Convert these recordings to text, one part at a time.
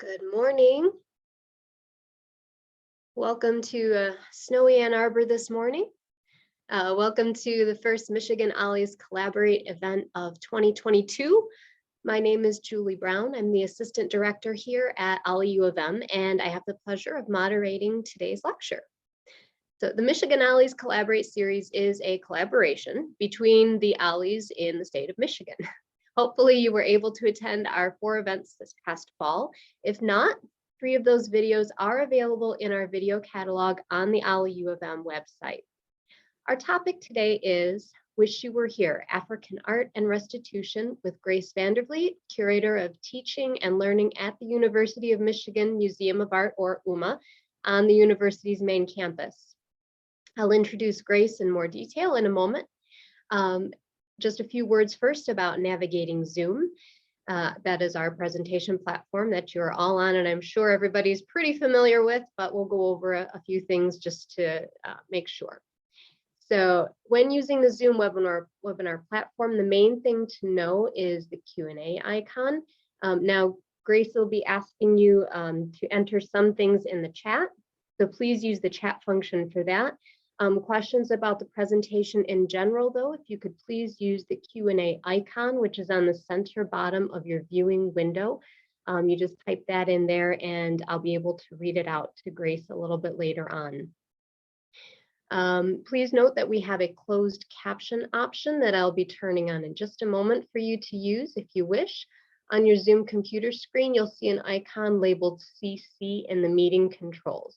Good morning. Welcome to snowy Ann Arbor this morning. Welcome to the first Michigan OLLIs Collaborate event of 2022. My name is Julie Brown. I'm the Assistant Director here at OLLI U of M, and I have the pleasure of moderating today's lecture. So the Michigan OLLIs Collaborate series is a collaboration between the OLLIs in the state of Michigan. Hopefully you were able to attend our 4 events this past fall. If not, 3 of those videos are available in our video catalog on the OLLI U of M website. Our topic today is Wish You Were Here, African Art and Restitution with Grace Vandervliet, Curator of Teaching and Learning at the University of Michigan Museum of Art, or UMA, on the university's main campus. I'll introduce Grace in more detail in a moment. Just a few words first about navigating Zoom. That is our presentation platform that you're all on, and I'm sure everybody's pretty familiar with, but we'll go over a few things just to make sure. So when using the Zoom webinar platform, the main thing to know is the Q&A icon. Now, Grace will be asking you to enter some things in the chat, so please use the chat function for that. Questions about the presentation in general, though, if you could please use the Q&A icon, which is on the center bottom of your viewing window. You just type that in there and I'll be able to read it out to Grace a little bit later on. Please note that we have a closed caption option that I'll be turning on in just a moment for you to use if you wish. On your Zoom computer screen, you'll see an icon labeled CC in the meeting controls.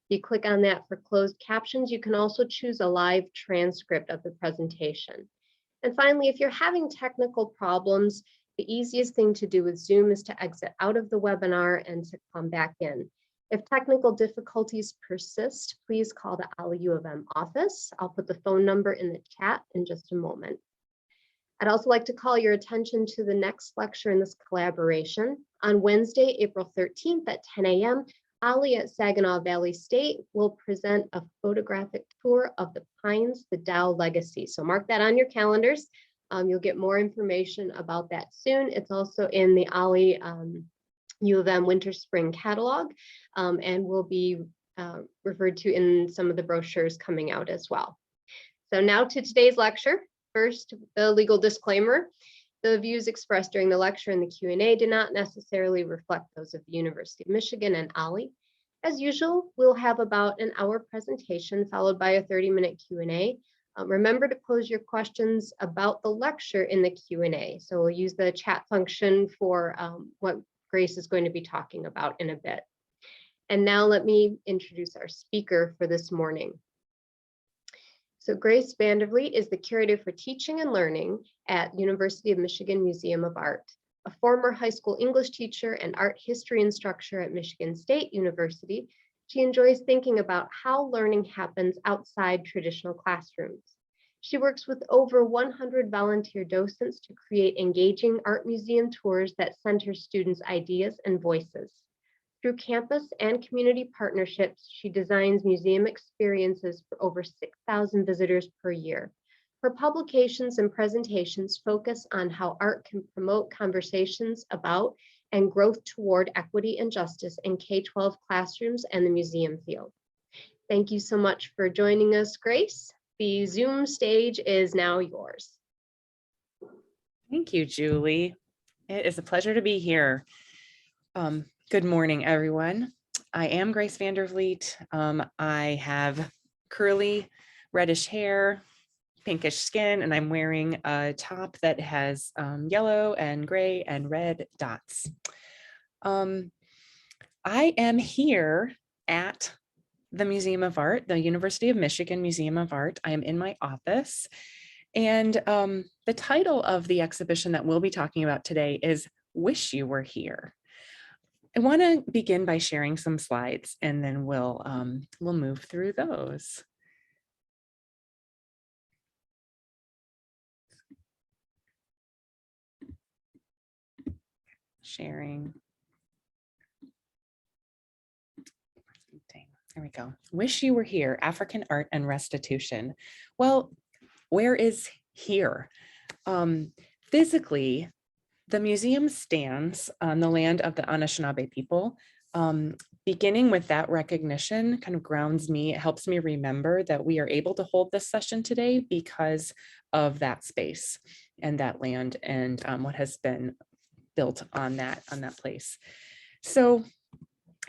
You click on that for closed captions. You can also choose a live transcript of the presentation. And finally, if you're having technical problems, the easiest thing to do with Zoom is to exit out of the webinar and to come back in. If technical difficulties persist, please call the OLLI U of M office. I'll put the phone number in the chat in just a moment. I'd also like to call your attention to the next lecture in this collaboration. On Wednesday, April 13th at 10 a.m., OLLI at Saginaw Valley State will present a photographic tour of the Pines, the Dow Legacy. So mark that on your calendars. You'll get more information about that soon. It's also in the OLLI U of M Winter Spring catalog and will be referred to in some of the brochures coming out as well. So now to today's lecture. First, the legal disclaimer. The views expressed during the lecture and the Q&A do not necessarily reflect those of the University of Michigan and OLLI. As usual, we'll have about an hour presentation followed by a 30-minute Q&A. Remember to pose your questions about the lecture in the Q&A. So we'll use the chat function for what Grace is going to be talking about in a bit. And now let me introduce our speaker for this morning. So Grace Vandervliet is the Curator for Teaching and Learning at University of Michigan Museum of Art, a former high school English teacher and art history instructor at Michigan State University. She enjoys thinking about how learning happens outside traditional classrooms. She works with over 100 volunteer docents to create engaging art museum tours that center students' ideas and voices. Through campus and community partnerships, she designs museum experiences for over 6,000 visitors per year. Her publications and presentations focus on how art can promote conversations about and growth toward equity and justice in K-12 classrooms and the museum field. Thank you so much for joining us, Grace. The Zoom stage is now yours. Thank you, Julie. It is a pleasure to be here. Good morning, everyone. I am Grace Vandervliet. I have curly reddish hair, pinkish skin, and I'm wearing a top that has yellow and gray and red dots. I am here at the Museum of Art, the University of Michigan Museum of Art. I am in my office, and the title of the exhibition that we'll be talking about today is Wish You Were Here. I want to begin by sharing some slides, and then we'll move through those. Sharing. There we go. Wish You Were Here, African Art and Restitution. Well, where is here? Physically, The museum stands on the land of the Anishinaabe people. Beginning with that recognition kind of grounds me, it helps me remember that we are able to hold this session today because of that space and that land and what has been built on that place. So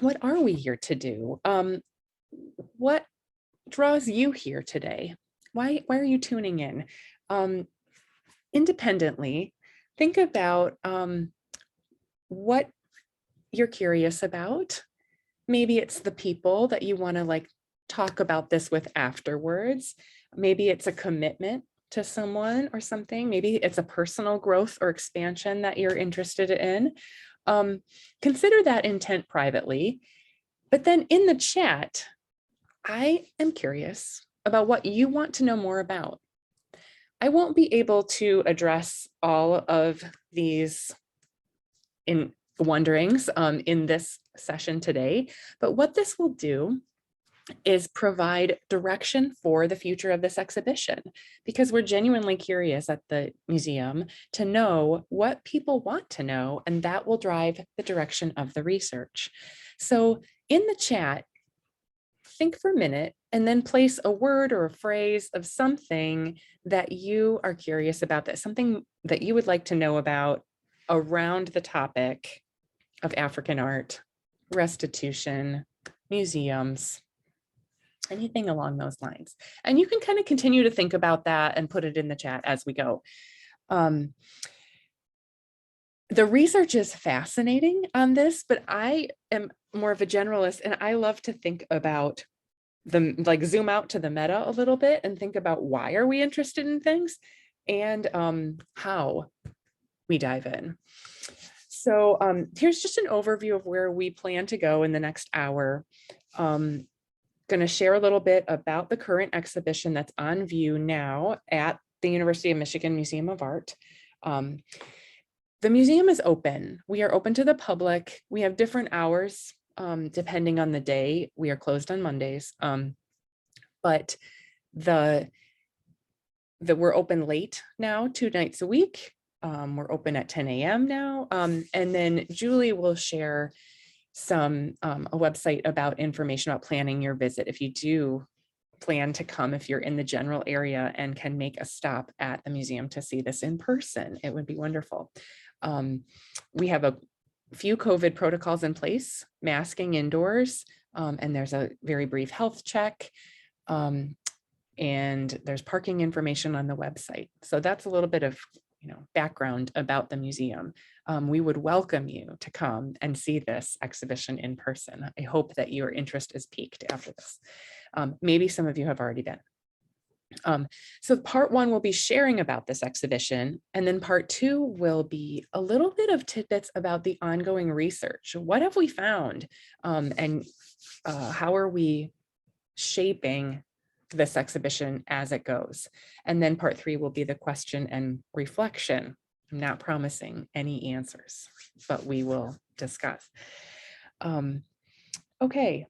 what are we here to do? What draws you here today? Why are you tuning in? Independently, think about what you're curious about. Maybe it's the people that you want to like talk about this with afterwards. Maybe it's a commitment to someone or something. Maybe it's a personal growth or expansion that you're interested in. Consider that intent privately. But then in the chat, I am curious about what you want to know more about. I won't be able to address all of these wonderings in this session today, but what this will do is provide direction for the future of this exhibition, because we're genuinely curious at the museum to know what people want to know, and that will drive the direction of the research. So in the chat, think for a minute and then place a word or a phrase of something that you are curious about, that something that you would like to know about around the topic of African art, restitution, museums, anything along those lines. And you can kind of continue to think about that and put it in the chat as we go. The research is fascinating on this, but I am more of a generalist and I love to think about like zoom out to the meta a little bit and think about why are we interested in things and how we dive in. So here's just an overview of where we plan to go in the next hour. Going to share a little bit about the current exhibition that's on view now at the University of Michigan Museum of Art. The museum is open. We are open to the public. We have different hours depending on the day. We are closed on Mondays, but we're open late now, 2 nights a week. We're open at 10 a.m. now. And then Julie will share a website about information about planning your visit. If you do plan to come, if you're in the general area and can make a stop at the museum to see this in person, it would be wonderful. We have a few COVID protocols in place, masking indoors, and there's a very brief health check. And there's parking information on the website. So that's a little bit of background about the museum. We would welcome you to come and see this exhibition in person. I hope that your interest is piqued after this. Maybe some of you have already been. So part 1 will be sharing about this exhibition, and then part 2 will be a little bit of tidbits about the ongoing research. What have we found, and how are we shaping this exhibition as it goes? And then part 3 will be the question and reflection. I'm not promising any answers, but we will discuss. Okay.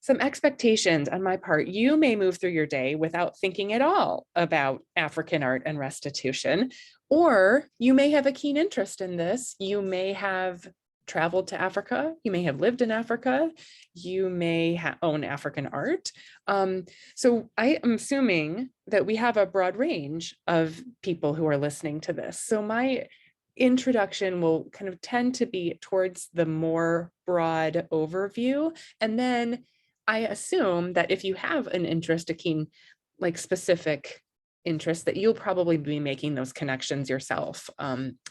Some expectations on my part. You may move through your day without thinking at all about African art and restitution, or you may have a keen interest in this. You may have traveled to Africa. You may have lived in Africa. You may own African art. So I am assuming that we have a broad range of people who are listening to this. So my introduction will kind of tend to be towards the more broad overview. And then I assume that if you have an interest, a keen, like specific interest, that you'll probably be making those connections yourself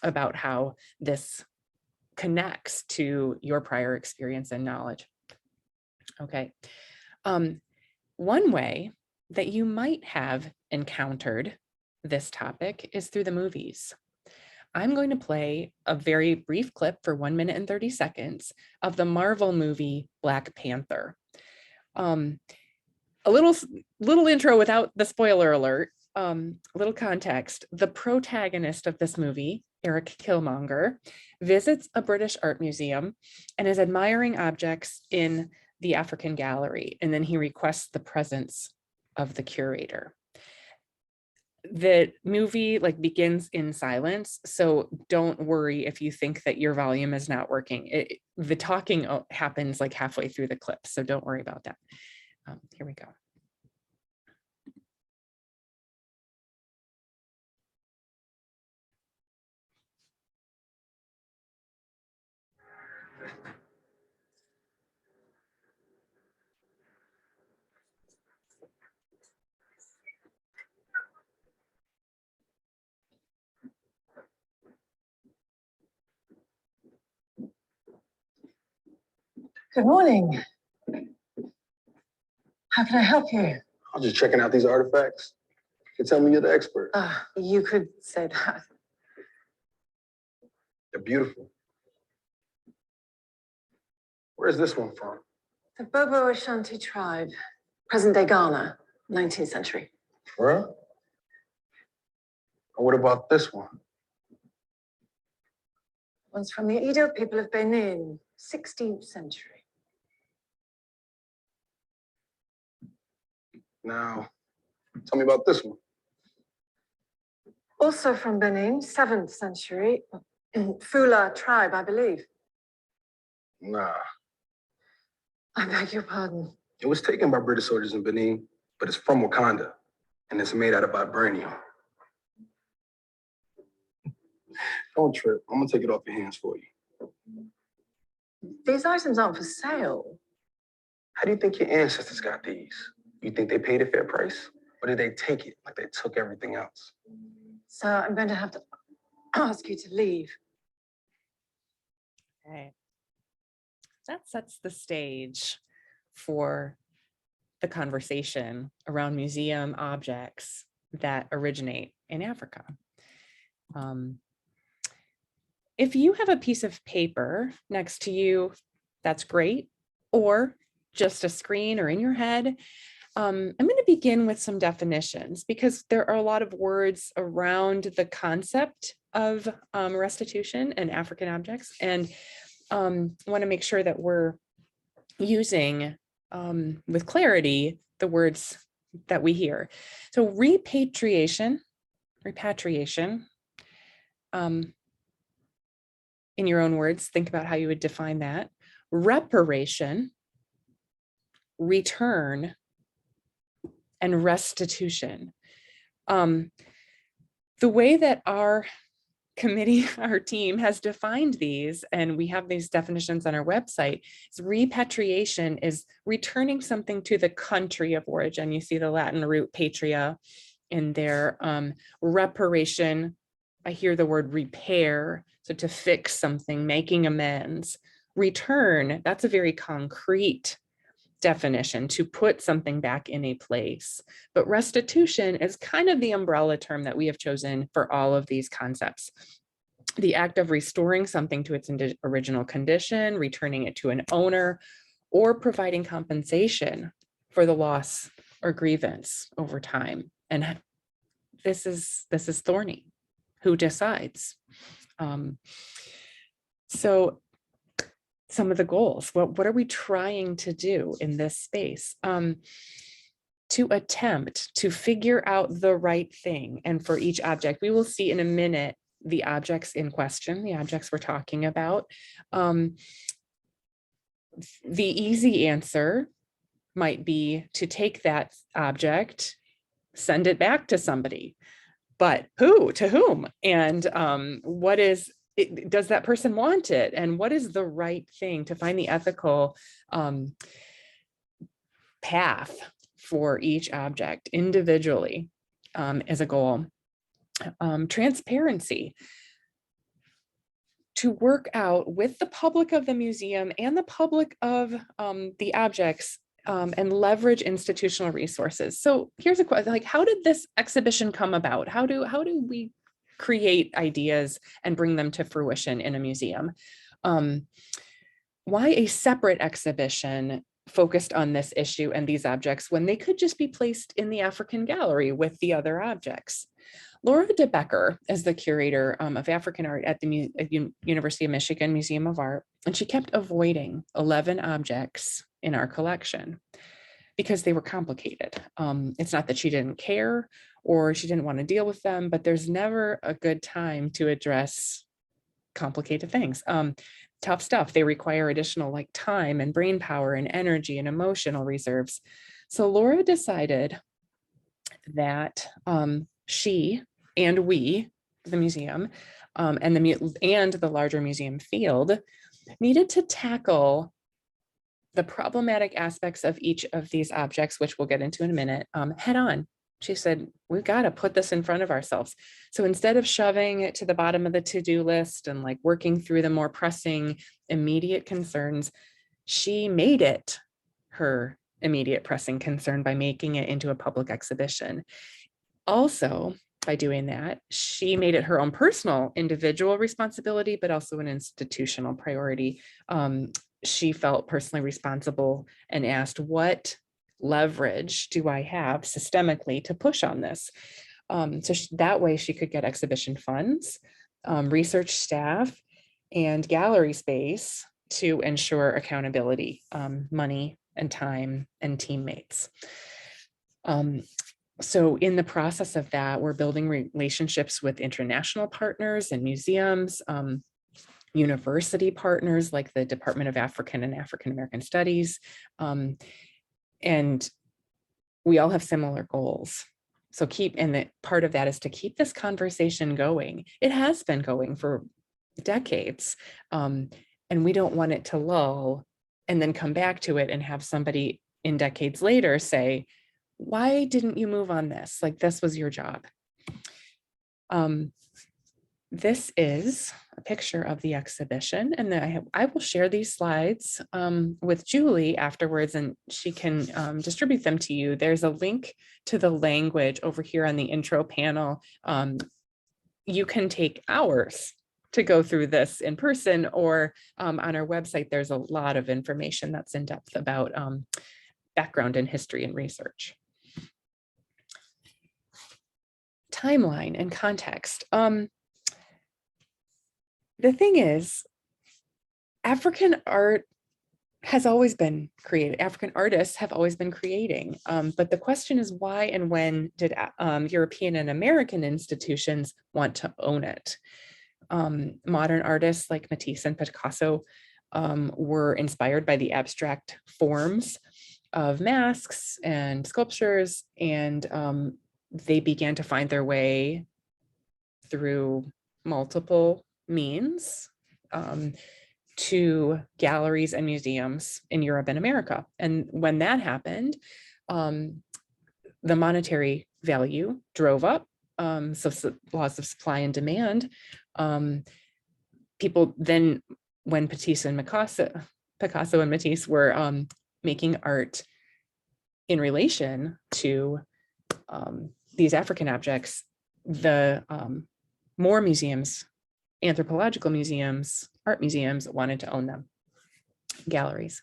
about how this connects to your prior experience and knowledge. Okay. One way that you might have encountered this topic is through the movies. I'm going to play a very brief clip for 1 minute and 30 seconds of the Marvel movie Black Panther. A little intro without the spoiler alert, little context. The protagonist of this movie, Eric Killmonger, visits a British art museum and is admiring objects in the African gallery, and then he requests the presence of the curator. the movie like begins in silence, so don't worry if you think that your volume is not working. The talking happens like halfway through the clip, so don't worry about that. Here we go. Good morning. How can I help you? I'm just checking out these artifacts. You tell me you're the expert. You could say that. They're beautiful. Where's this one from? The Bobo Ashanti tribe, present-day Ghana, 19th century. For real? And what about this one? One's from the Edo people of Benin, 16th century. Now, tell me about this one. Also from Benin, 7th century. Fula tribe, I believe. Nah, I beg your pardon. it was taken by British soldiers in Benin, but it's from Wakanda, and it's made out of vibranium. Don't trip. I'm gonna take it off your hands for you. These items aren't for sale. How do you think your ancestors got these? You think they paid a fair price? Or did they take it like they took everything else? So I'm going to have to ask you to leave. Okay. That sets the stage for the conversation around museum objects that originate in Africa. If you have a piece of paper next to you, that's great, or just a screen or in your head, I'm going to begin with some definitions because there are a lot of words around the concept of restitution and African objects, and want to make sure that we're using with clarity the words that we hear. So repatriation, in your own words, think about how you would define that. Reparation, return, and restitution. The way that our committee, our team has defined these, and we have these definitions on our website, is repatriation is returning something to the country of origin. You see the Latin root patria in there. Reparation, I hear the word repair, so to fix something, making amends. Return, that's a very concrete definition, to put something back in a place. But restitution is kind of the umbrella term that we have chosen for all of these concepts. The act of restoring something to its original condition, returning it to an owner, or providing compensation for the loss or grievance over time. And this is thorny. Who decides? So some of the goals, what are we trying to do in this space? To attempt to figure out the right thing. And for each object, we will see in a minute the objects in question, the objects we're talking about. The easy answer might be to take that object, send it back to somebody. But who, to whom? And what is it, does that person want it? And what is the right thing to find the ethical path for each object individually as a goal? Transparency, to work out with the public of the museum and the public of the objects and leverage institutional resources. So here's a question, like, how did this exhibition come about? How do we create ideas and bring them to fruition in a museum? Why a separate exhibition focused on this issue and these objects when they could just be placed in the African gallery with the other objects? Laura De Becker is the curator of African art at the University of Michigan Museum of Art, and she kept avoiding 11 objects in our collection. because they were complicated. It's not that she didn't care or she didn't want to deal with them, but there's never a good time to address complicated things. Tough stuff. They require additional like time and brain power and energy and emotional reserves. So Laura decided that she and we, the museum, and the larger museum field, needed to tackle the problematic aspects of each of these objects, which we'll get into in a minute, head on. She said, we've got to put this in front of ourselves. So instead of shoving it to the bottom of the to-do list and like working through the more pressing immediate concerns, she made it her immediate pressing concern by making it into a public exhibition. Also, by doing that, she made it her own personal individual responsibility, but also an institutional priority. She felt personally responsible and asked, what leverage do I have systemically to push on this? That way she could get exhibition funds, research staff, and gallery space to ensure accountability, money and time and teammates. So in the process of that, we're building relationships with international partners and museums, university partners like the Department of African and African American Studies. And we all have similar goals. So part of that is to keep this conversation going. It has been going for decades. And we don't want it to lull and then come back to it and have somebody in decades later say, why didn't you move on this? Like, this was your job. This is a picture of the exhibition, and then I will share these slides with Julie afterwards, and she can distribute them to you. There's a link to the language over here on the intro panel. You can take hours to go through this in person, or on our website, there's a lot of information that's in depth about background in history and research. Timeline and context. The thing is, African art has always been created. African artists have always been creating. But the question is, why and when did European and American institutions want to own it? Modern artists like Matisse and Picasso were inspired by the abstract forms of masks and sculptures, and they began to find their way through multiple means to galleries and museums in Europe and America. And when that happened, the monetary value drove up. So laws of supply and demand. People then, when Picasso and Matisse were making art in relation to these African objects, the more museums, anthropological museums, art museums wanted to own them, galleries.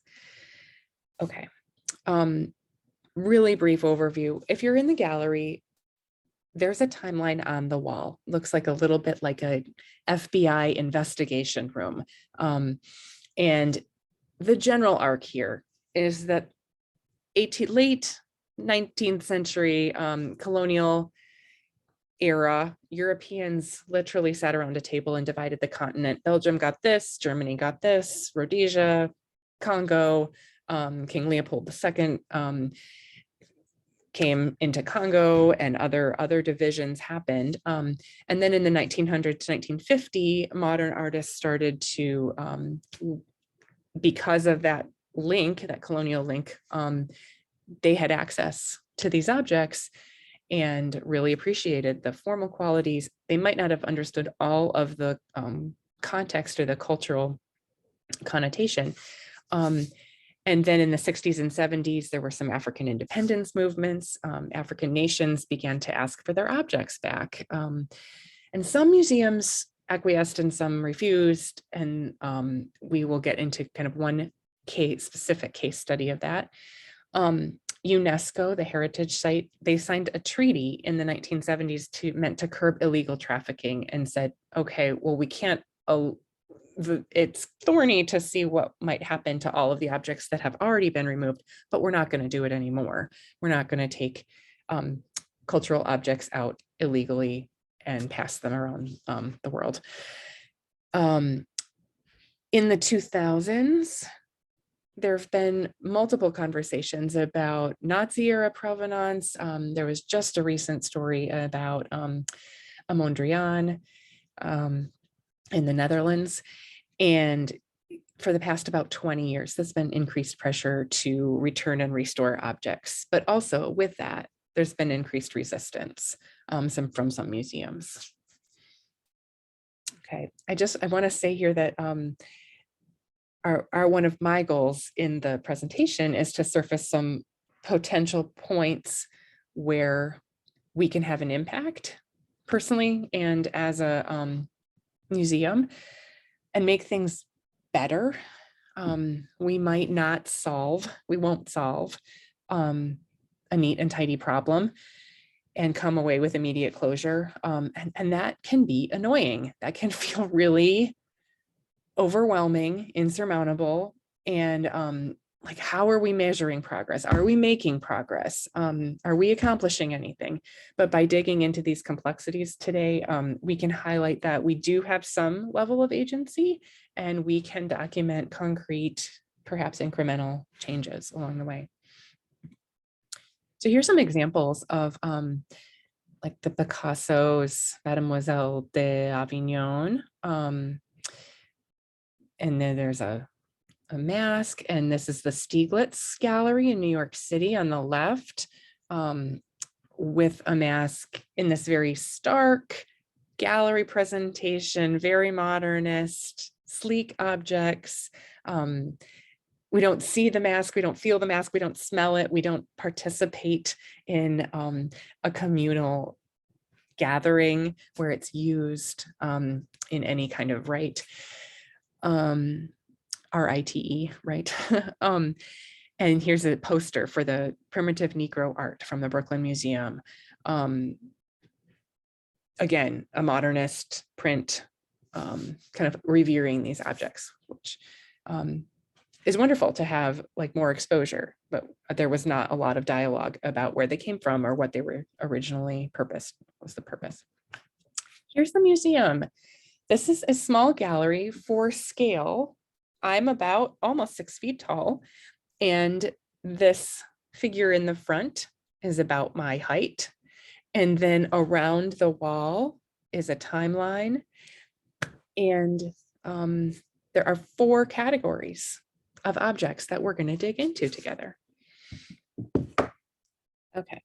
Okay, really brief overview. If you're in the gallery, there's a timeline on the wall. Looks like a little bit like a FBI investigation room. And the general arc here is that late 19th century colonial era, Europeans literally sat around a table and divided the continent. Belgium got this, Germany got this, Rhodesia, Congo, King Leopold II came into Congo, and other divisions happened. And then in the 1900 to 1950, modern artists started to, because of that link, that colonial link, they had access to these objects and really appreciated the formal qualities. They might not have understood all of the context or the cultural connotation. And then in the 60s and 70s, there were some African independence movements. African nations began to ask for their objects back. And some museums acquiesced and some refused. And we will get into kind of one specific case study of that. UNESCO, the heritage site, they signed a treaty in the 1970s meant to curb illegal trafficking, and said, okay, well, we can't it's thorny to see what might happen to all of the objects that have already been removed, but we're not going to do it anymore. We're not going to take cultural objects out illegally and pass them around the world. In the 2000s, there have been multiple conversations about Nazi era provenance. There was just a recent story about a Mondrian in the Netherlands. And for the past about 20 years, there's been increased pressure to return and restore objects. But also with that, there's been increased resistance from some museums. Okay, I want to say here that one of my goals in the presentation is to surface some potential points where we can have an impact personally and as a museum and make things better. We won't solve a neat and tidy problem and come away with immediate closure. And that can be annoying. That can feel really overwhelming, insurmountable. And like, how are we measuring progress? Are we making progress? Are we accomplishing anything? But by digging into these complexities today, we can highlight that we do have some level of agency and we can document concrete, perhaps incremental changes along the way. So here's some examples of like the Picasso's Mademoiselle d'Avignon. And then there's a mask, and this is the Stieglitz Gallery in New York City on the left, with a mask in this very stark gallery presentation, very modernist, sleek objects. We don't see the mask, we don't feel the mask, we don't smell it, we don't participate in a communal gathering where it's used in any kind of rite. RITE, right? And here's a poster for the primitive Negro art from the Brooklyn Museum. Again, a modernist print, kind of revering these objects, which is wonderful to have like more exposure, but there was not a lot of dialogue about where they came from or what they were originally purposed, was the purpose. Here's the museum. This is a small gallery for scale. I'm about almost 6 feet tall, and this figure in the front is about my height. And then around the wall is a timeline. And there are 4 categories of objects that we're going to dig into together. Okay.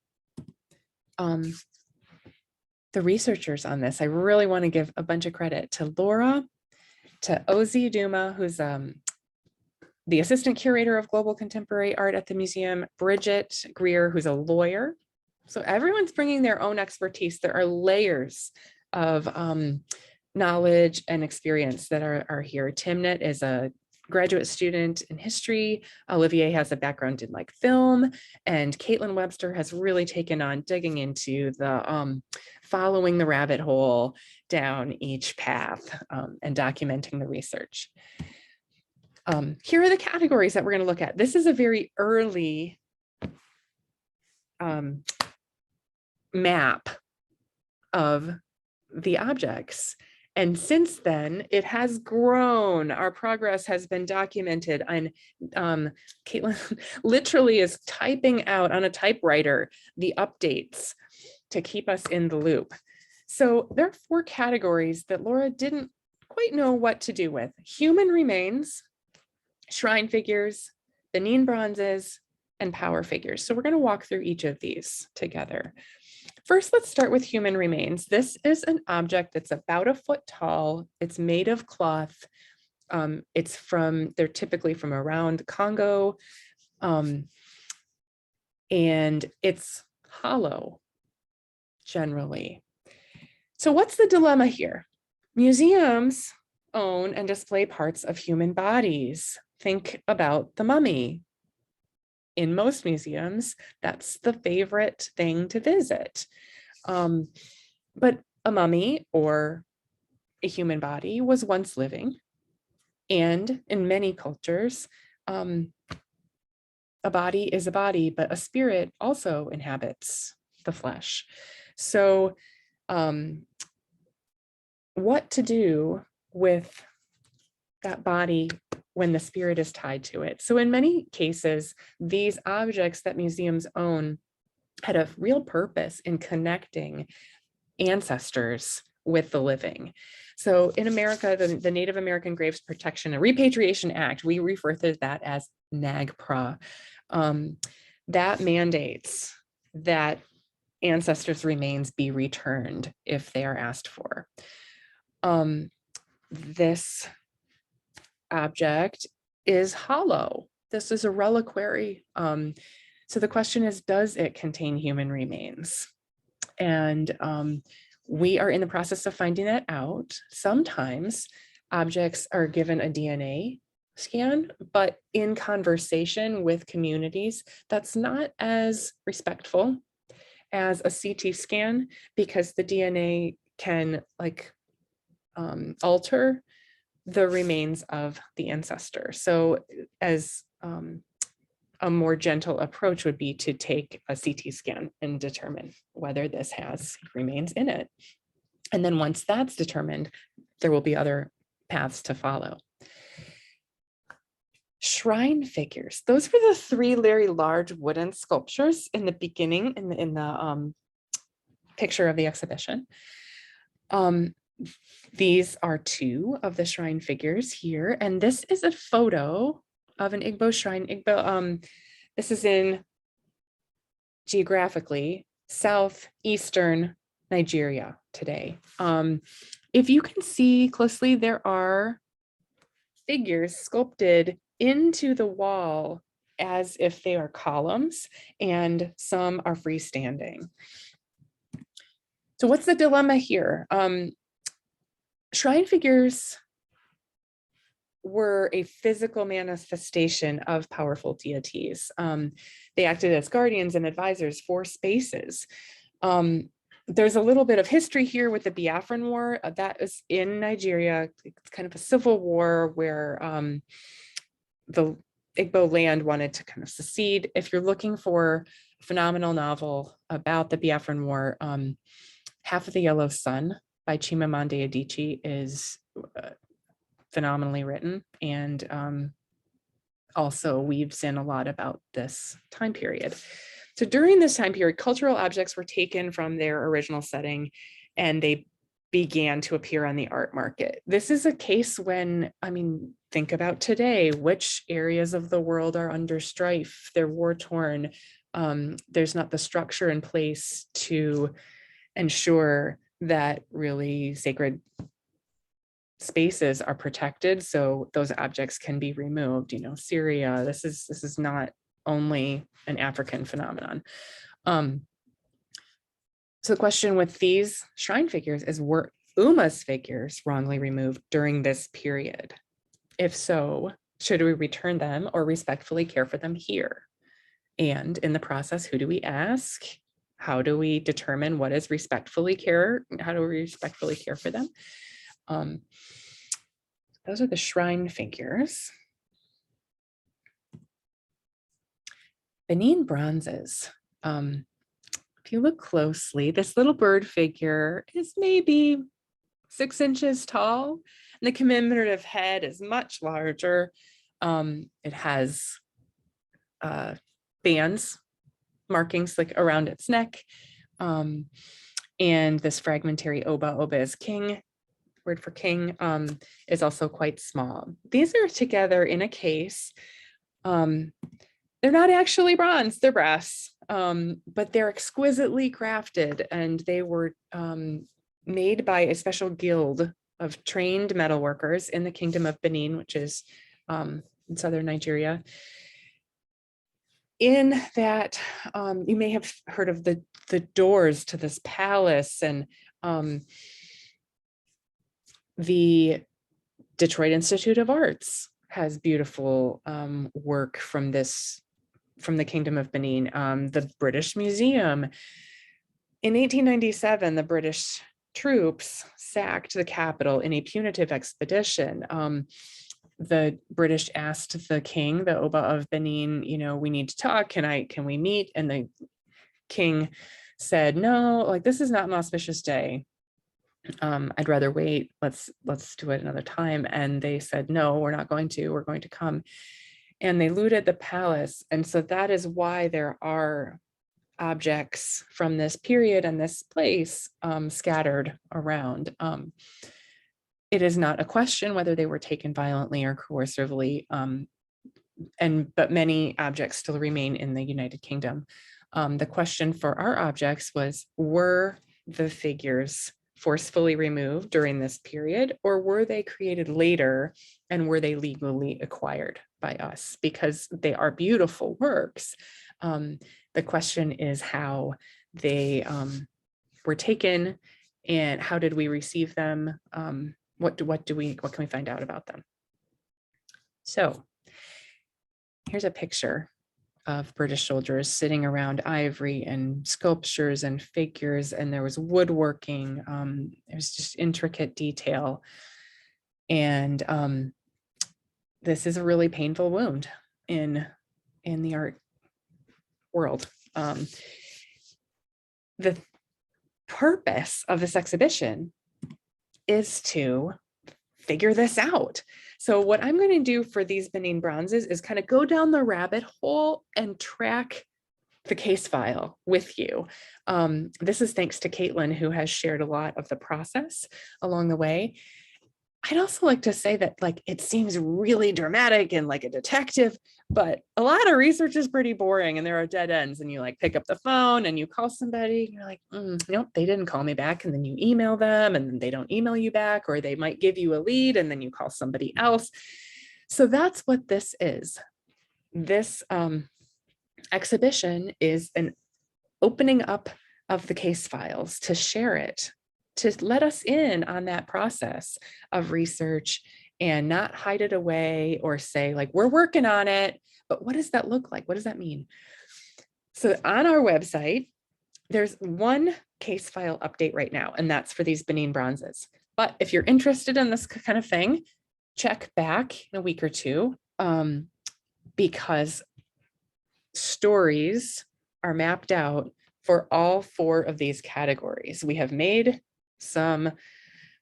The researchers on this, I really want to give a bunch of credit to Laura, to Ozzy Duma, who's the assistant curator of global contemporary art at the museum, Bridget Greer, who's a lawyer. So everyone's bringing their own expertise. There are layers of knowledge and experience that are here. Timnit is a graduate student in history. Olivier has a background in like film, and Caitlin Webster has really taken on digging into the following the rabbit hole down each path and documenting the research. Here are the categories that we're going to look at. This is a very early map of the objects. And since then, it has grown. Our progress has been documented. And Caitlin literally is typing out on a typewriter the updates to keep us in the loop. So there are 4 categories that Laura didn't quite know what to do with: human remains, shrine figures, Benin bronzes, and power figures. So we're going to walk through each of these together. First, let's start with human remains. This is an object that's about 1 foot tall. It's made of cloth. They're typically from around Congo, and it's hollow generally. So what's the dilemma here? Museums own and display parts of human bodies. Think about the mummy. In most museums, that's the favorite thing to visit. But a mummy or a human body was once living, And in many cultures, a body is a body, but a spirit also inhabits the flesh. So what to do with that body when the spirit is tied to it? So in many cases, these objects that museums own had a real purpose in connecting ancestors with the living. So in America, the Native American Graves Protection and Repatriation Act, we refer to that as NAGPRA. That mandates that ancestors' remains be returned if they are asked for. This object is hollow. This is a reliquary. So the question is, does it contain human remains? And we are in the process of finding that out. Sometimes objects are given a DNA scan, but in conversation with communities, that's not as respectful as a CT scan, because the DNA can alter the remains of the ancestor. So as a more gentle approach would be to take a CT scan and determine whether this has remains in it. And then once that's determined, there will be other paths to follow. Shrine figures. Those were the three very large wooden sculptures in the beginning in the picture of the exhibition. These are two of the shrine figures here, and this is a photo of an Igbo shrine. This is in geographically southeastern Nigeria today. If you can see closely, there are figures sculpted into the wall as if they are columns, and some are freestanding. So what's the dilemma here? Shrine figures were a physical manifestation of powerful deities. They acted as guardians and advisors for spaces. There's a little bit of history here with the Biafran War. That is in Nigeria. It's kind of a civil war where the Igbo land wanted to kind of secede. If you're looking for a phenomenal novel about the Biafran War, Half of the Yellow Sun by Chimamanda Adichie is phenomenally written, and also weaves in a lot about this time period. So during this time period, cultural objects were taken from their original setting and they began to appear on the art market. This is a case when, think about today, which areas of the world are under strife, they're war-torn, there's not the structure in place to ensure that really sacred spaces are protected, so those objects can be removed. Syria, this is not only an African phenomenon. So the question with these shrine figures is, were Uma's figures wrongly removed during this period? If so, should we return them or respectfully care for them here? And in the process, who do we ask? How do we determine what is respectfully care? How do we respectfully care for them? Those are the shrine figures. Benin bronzes. If you look closely, this little bird figure is maybe 6 inches tall, and the commemorative head is much larger. It has bands, markings around its neck, and this fragmentary oba is king. Word for king is also quite small. These are together in a case. They're not actually bronze, they're brass, but they're exquisitely crafted, and they were made by a special guild of trained metalworkers in the Kingdom of Benin, which is in southern Nigeria. In that, you may have heard of the doors to this palace, and the Detroit Institute of Arts has beautiful work from the Kingdom of Benin. The British Museum. In 1897, the British troops sacked the capital in a punitive expedition. the British asked the king, the Oba of Benin, you know, we need to talk. Can we meet? And the king said, no, like, this is not an auspicious day. I'd rather wait. Let's do it another time. And they said, no, we're not going to, we're going to come. And they looted the palace. And so that is why there are objects from this period and this place scattered around. It is not a question whether they were taken violently or coercively, but many objects still remain in the United Kingdom. The question for our objects was, were the figures forcefully removed during this period, or were they created later and were they legally acquired by us? Because they are beautiful works. The question is how they were taken and how did we receive them? What can we find out about them? So here's a picture of British soldiers sitting around ivory and sculptures and figures, and there was woodworking. It was just intricate detail. And this is a really painful wound in the art world. The purpose of this exhibition is to figure this out. So what I'm going to do for these Benin bronzes is kind of go down the rabbit hole and track the case file with you. This is thanks to Caitlin, who has shared a lot of the process along the way. I'd also like to say that, like, it seems really dramatic and like a detective, but a lot of research is pretty boring and there are dead ends, and you like pick up the phone and you call somebody and you're like, nope, they didn't call me back. And then you email them and then they don't email you back, or they might give you a lead and then you call somebody else. So that's what this is. This exhibition is an opening up of the case files to share it, to let us in on that process of research and not hide it away or say, like, we're working on it, but what does that look like? What does that mean? So on our website, there's one case file update right now, and that's for these Benin bronzes. But if you're interested in this kind of thing, check back in a week or two, because stories are mapped out for all 4 of these categories. We have made some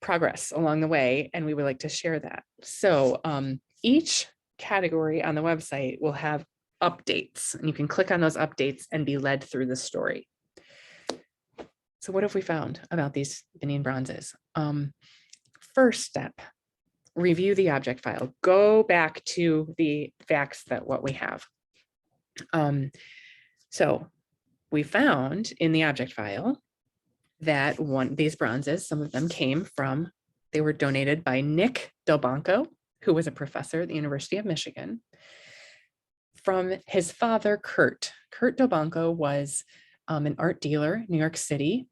progress along the way, and we would like to share that. So each category on the website will have updates, and you can click on those updates and be led through the story. So what have we found about these Benin bronzes? First step, review the object file. Go back to the facts that what we have. So we found in the object file that these bronzes, some of them they were donated by Nick Delbanco, who was a professor at the University of Michigan, from his father, Kurt. Kurt Delbanco was an art dealer in New York City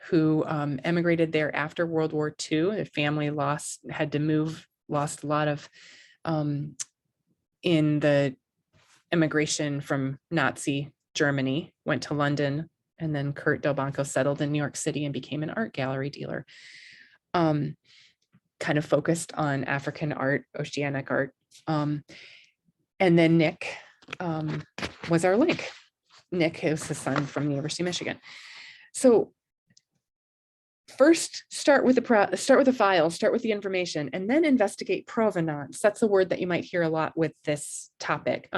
who emigrated there after World War II. The family had to move, lost a lot of in the immigration from Nazi Germany, went to London, and then Kurt Delbanco settled in New York City and became an art gallery dealer, kind of focused on African art, oceanic art. And then Nick was our link. Nick is his son from the University of Michigan. So first, start with the file, start with the information, and then investigate provenance. That's a word that you might hear a lot with this topic.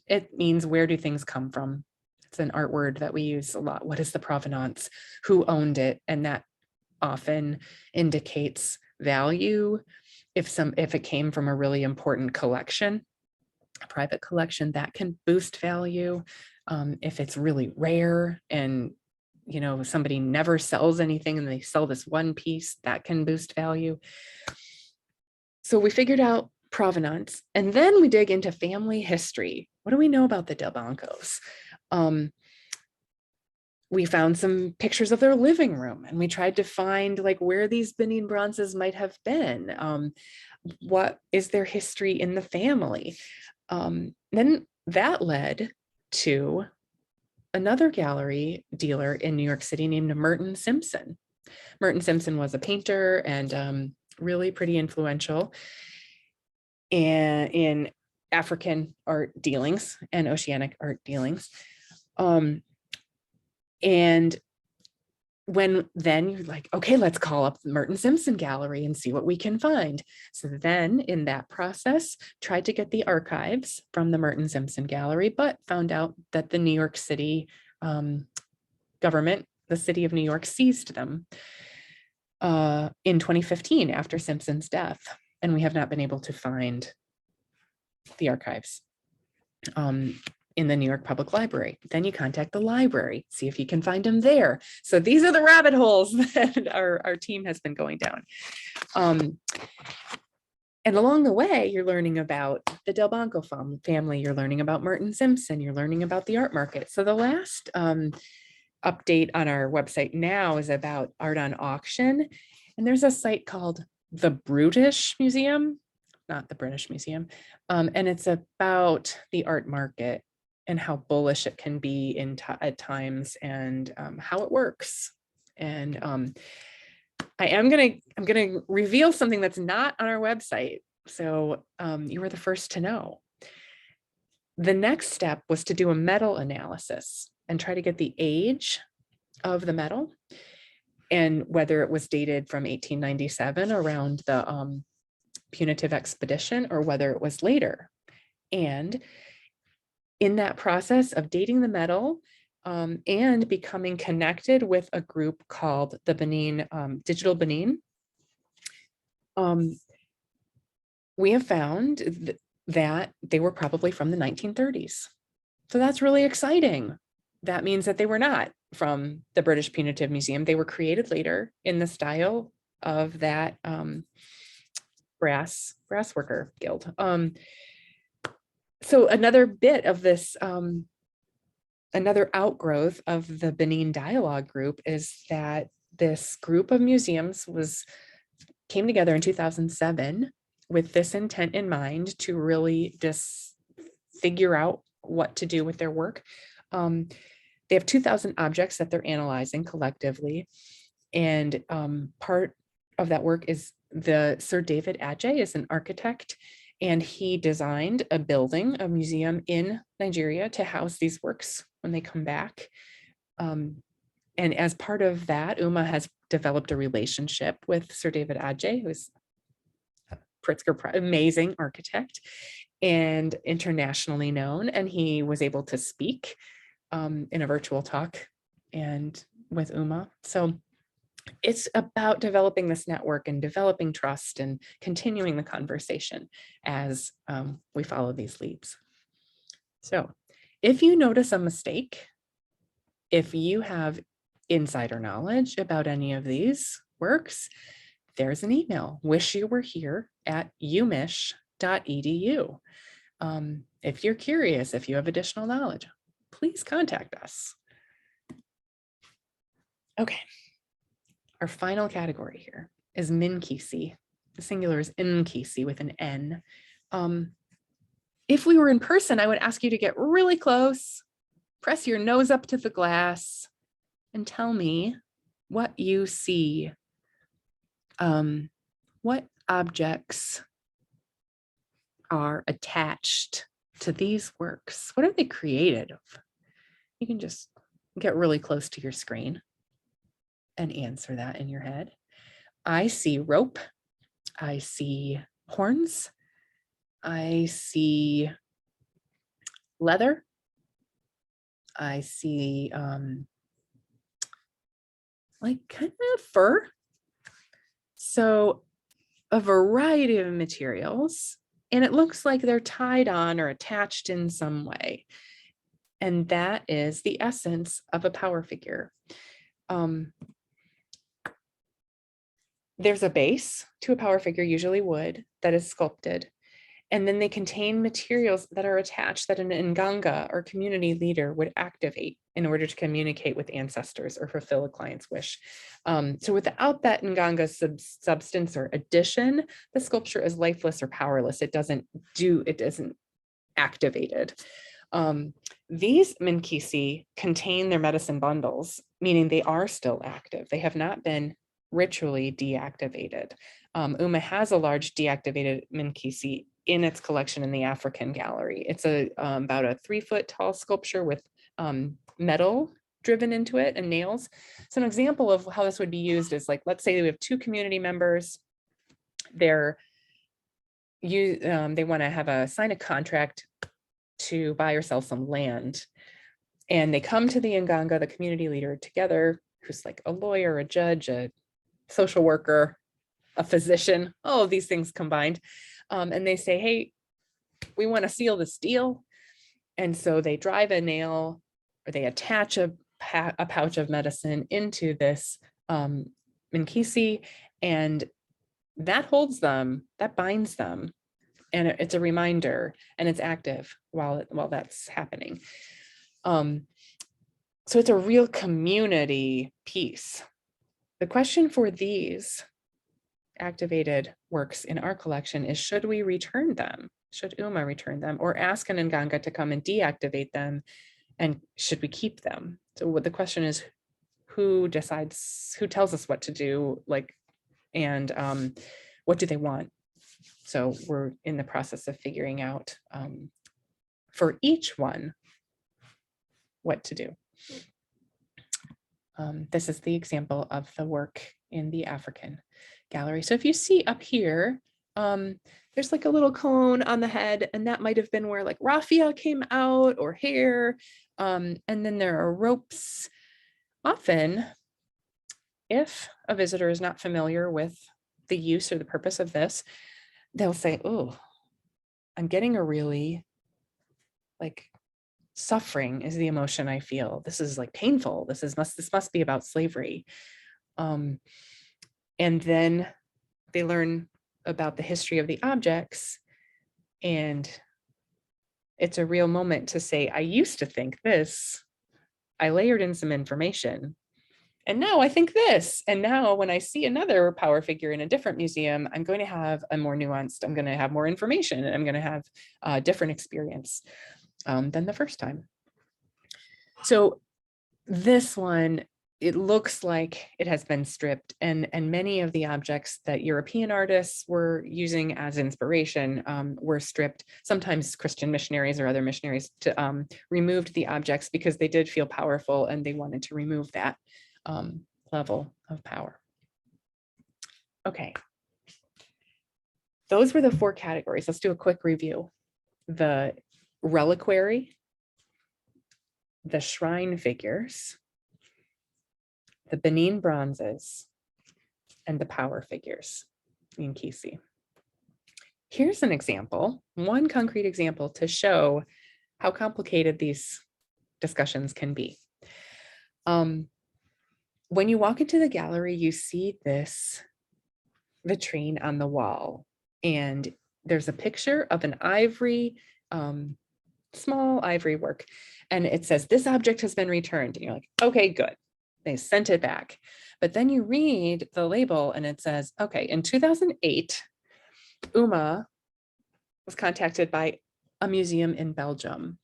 It means, where do things come from? It's an art word that we use a lot. What is the provenance? Who owned it? And that often indicates value. If it came from a really important collection, a private collection, that can boost value. If it's really rare and somebody never sells anything and they sell this one piece, that can boost value. So we figured out provenance, and then we dig into family history. What do we know about the Delbancos? We found some pictures of their living room, and we tried to find where these Benin bronzes might have been. What is their history in the family? Then that led to another gallery dealer in New York City named Merton Simpson. Merton Simpson was a painter and really pretty influential. and in African art dealings and oceanic art dealings. And then you're like, okay, let's call up the Merton Simpson Gallery and see what we can find. So then in that process, tried to get the archives from the Merton Simpson Gallery, but found out that the New York City government, the city of New York, seized them in 2015 after Simpson's death. And we have not been able to find the archives in the New York Public Library. Then you contact the library, see if you can find them there. So these are the rabbit holes that our team has been going down. And along the way, you're learning about the Del Banco family, you're learning about Merton Simpson, you're learning about the art market. So the last update on our website now is about art on auction. And there's a site called the British Museum, not the British Museum. And it's about the art market and how bullish it can be at times, and how it works. And I'm gonna reveal something that's not on our website. So you were the first to know. The next step was to do a metal analysis and try to get the age of the metal and whether it was dated from 1897 around the punitive expedition or whether it was later. And in that process of dating the metal and becoming connected with a group called the Benin, Digital Benin, we have found that they were probably from the 1930s. So that's really exciting. That means that they were not from the British Punitive Museum. They were created later in the style of that brass worker guild. So another bit of this, another outgrowth of the Benin Dialogue Group is that this group of museums came together in 2007 with this intent in mind to really just figure out what to do with their work. They have 2,000 objects that they're analyzing collectively. And part of that work is Sir David Adjaye is an architect, and he designed a museum in Nigeria to house these works when they come back. And as part of that, UMA has developed a relationship with Sir David Adjaye, who's a Pritzker amazing architect and internationally known. And he was able to speak in a virtual talk and with UMA. So it's about developing this network and developing trust and continuing the conversation as we follow these leads. So if you notice a mistake, if you have insider knowledge about any of these works, there's an email, wishyouwerehere@umich.edu. If you're curious, if you have additional knowledge, please contact us. Okay. Our final category here is Minkisi. The singular is Nkisi with an N. If we were in person, I would ask you to get really close, press your nose up to the glass, and tell me what you see. What objects are attached to these works? What are they created of? You can just get really close to your screen and answer that in your head. I see rope. I see horns. I see leather. I see like kind of fur. So a variety of materials, and it looks like they're tied on or attached in some way. And that is the essence of a power figure. There's a base to a power figure, usually wood, that is sculpted. And then they contain materials that are attached that an nganga or community leader would activate in order to communicate with ancestors or fulfill a client's wish. So without that nganga substance or addition, the sculpture is lifeless or powerless. It isn't activated. These Minkisi contain their medicine bundles, meaning they are still active. They have not been ritually deactivated. UMA has a large deactivated Minkisi in its collection in the African gallery. It's about a 3-foot tall sculpture with metal driven into it and nails. So an example of how this would be used is like, let's say we have 2 community members. They want to sign a contract to buy or sell some land. And they come to the Nganga, the community leader, together, who's like a lawyer, a judge, a social worker, a physician, all of these things combined. And they say, hey, we want to seal this deal. And so they drive a nail, or they attach a pouch of medicine into this Minkisi, and that holds them, that binds them. And it's a reminder, and it's active while that's happening. So it's a real community piece. The question for these activated works in our collection is, should we return them? Should UMA return them, or ask an Nganga to come and deactivate them? And should we keep them? So what the question is, who decides, who tells us what to do, and what do they want? So we're in the process of figuring out for each one what to do. This is the example of the work in the African gallery. So if you see up here, there's like a little cone on the head, and that might have been where like raffia came out, or hair. And then there are ropes. Often, if a visitor is not familiar with the use or the purpose of this, they'll say, oh, I'm getting a really, like, suffering is the emotion I feel. This is like painful. This must be about slavery. And then they learn about the history of the objects, and it's a real moment to say, I used to think this, I layered in some information, and now I think this. And now when I see another power figure in a different museum, I'm going to have a more nuanced, I'm going to have more information, and I'm going to have a different experience than the first time. So this one, it looks like it has been stripped, and many of the objects that European artists were using as inspiration were stripped. Sometimes Christian missionaries or other missionaries removed the objects because they did feel powerful, and they wanted to remove that level of power. Okay. Those were the 4 categories. Let's do a quick review. The reliquary, the shrine figures, the Benin bronzes, and the power figures in Kisi. Here's an example, one concrete example to show how complicated these discussions can be. When you walk into the gallery, you see this vitrine on the wall, and there's a picture of an ivory, small ivory work, and it says, this object has been returned. And you're like, okay, good. They sent it back. But then you read the label, and it says, okay, in 2008, UMA was contacted by a museum in Belgium.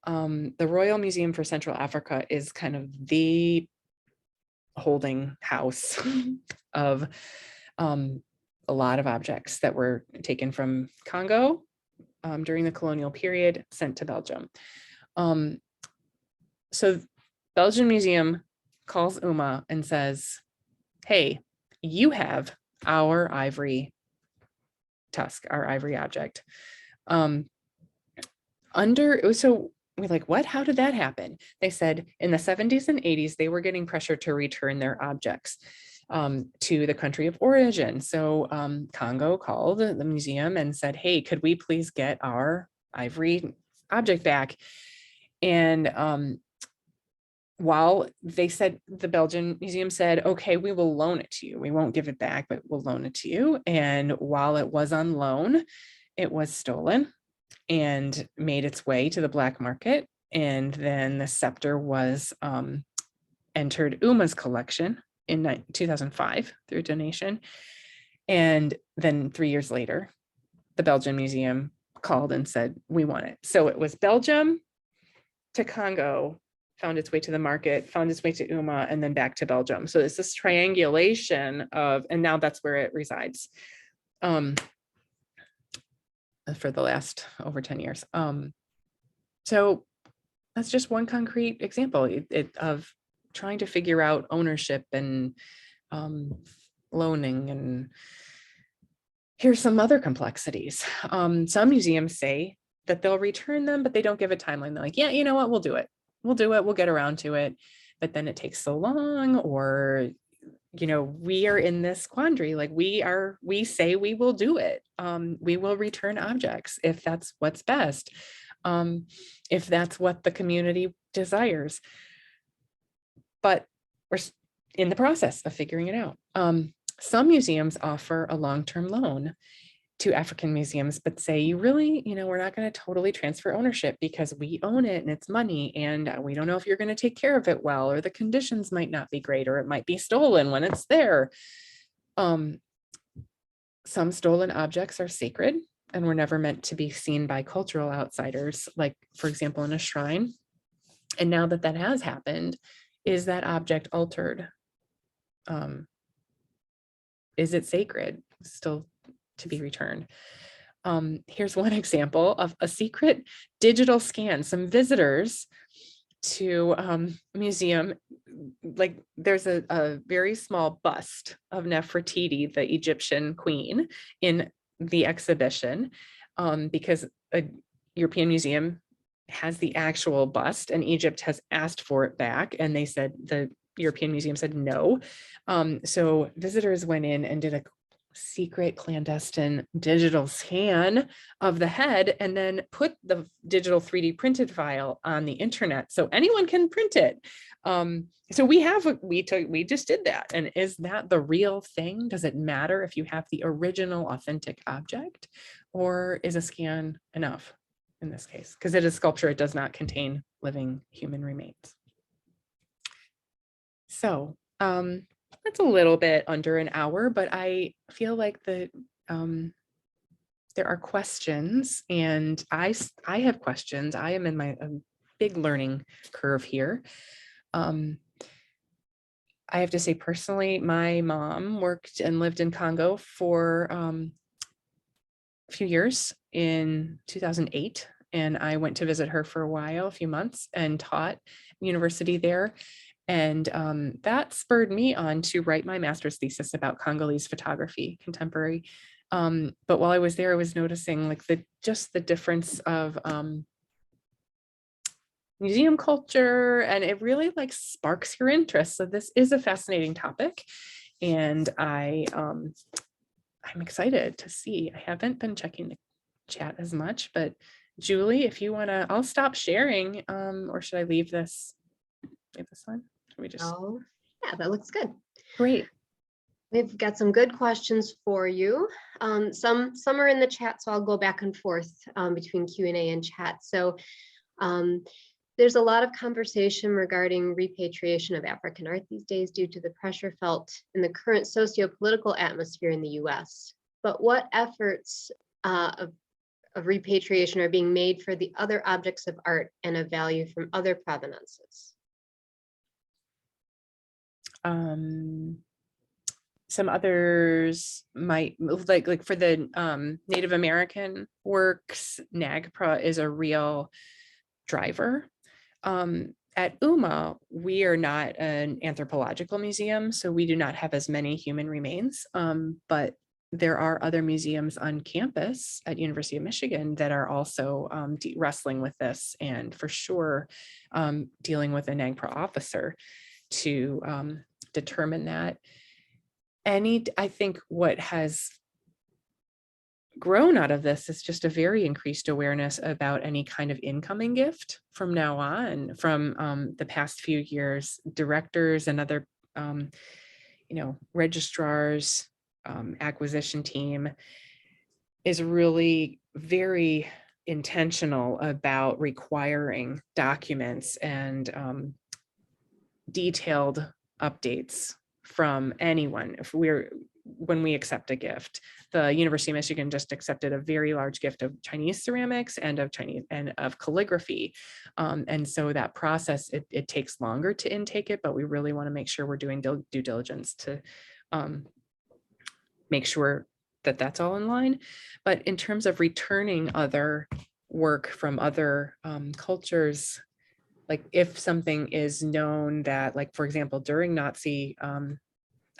The Royal Museum for Central Africa is kind of the holding house of a lot of objects that were taken from Congo during the colonial period, sent to Belgium. So Belgian Museum calls UMA and says, hey, you have our ivory tusk, our ivory object. So we're like, what? How did that happen? They said in the 70s and 80s, they were getting pressure to return their objects to the country of origin. So Congo called the museum and said, hey, could we please get our ivory object back? And while they said, the Belgian museum said, okay, we will loan it to you. We won't give it back, but we'll loan it to you. And while it was on loan, it was stolen and made its way to the black market. And then the scepter was entered UMA's collection in 2005 through donation. And then 3 years later, the Belgian museum called and said, we want it. So it was Belgium to Congo, found its way to the market, found its way to UMA, and then back to Belgium. So it's this triangulation of, and now that's where it resides. for the last over 10 years. So that's just one concrete example of trying to figure out ownership and loaning. And here's some other complexities. Some museums say that they'll return them, but they don't give a timeline. They're like, yeah, you know what, we'll do it. We'll do it. We'll get around to it. But then it takes so long, or, you know, we are in this quandary. Like we say we will do it. We will return objects if that's what's best. If that's what the community desires. But we're in the process of figuring it out. Some museums offer a long-term loan to African museums, but say, you really, you know, we're not going to totally transfer ownership because we own it and it's money, and we don't know if you're going to take care of it well, or the conditions might not be great, or it might be stolen when it's there. Some stolen objects are sacred and were never meant to be seen by cultural outsiders, like, for example, in a shrine. And now that that has happened, is that object altered? Is it sacred? Still to be returned. Here's one example of a secret digital scan. Some visitors to a museum, like there's a very small bust of Nefertiti, the Egyptian queen, in the exhibition, because a European museum has the actual bust and Egypt has asked for it back, and they said, the European museum said no. So visitors went in and did a secret clandestine digital scan of the head and then put the digital 3D printed file on the internet so anyone can print it. So we just did that. And is that the real thing? Does it matter if you have the original authentic object, or is a scan enough in this case? Because it is sculpture, it does not contain living human remains. So that's a little bit under an hour, but I feel like there are questions, and I have questions. I am in my big learning curve here. I have to say personally, my mom worked and lived in Congo for a few years in 2008. And I went to visit her for a while, a few months, and taught university there. And that spurred me on to write my master's thesis about Congolese photography, contemporary. But while I was there, I was noticing like just the difference of museum culture, and it really like sparks your interest. So this is a fascinating topic, and I'm excited to see. I haven't been checking the chat as much, but Julie, if you want to, I'll stop sharing, or should I leave this? Leave this one? Should we just? Oh, yeah, that looks good. Great. We've got some good questions for you. Some are in the chat, so I'll go back and forth between Q&A and chat. So there's a lot of conversation regarding repatriation of African art these days due to the pressure felt in the current socio-political atmosphere in the US. But what efforts of repatriation are being made for the other objects of art and of value from other provenances? Some others might like for the Native American works, NAGPRA is a real driver. At UMA, we are not an anthropological museum, so we do not have as many human remains, but there are other museums on campus at University of Michigan that are also wrestling with this, and for sure dealing with a NAGPRA officer to determine that. I think what has grown out of this is just a very increased awareness about any kind of incoming gift from now on. From the past few years, directors and other registrars, acquisition team is really very intentional about requiring documents and detailed updates from anyone. When we accept a gift, the University of Michigan just accepted a very large gift of Chinese ceramics and of calligraphy. And so that process, it takes longer to intake it, but we really want to make sure we're doing due diligence to make sure that that's all in line. But in terms of returning other work from other cultures, like if something is known that, like, for example, during Nazi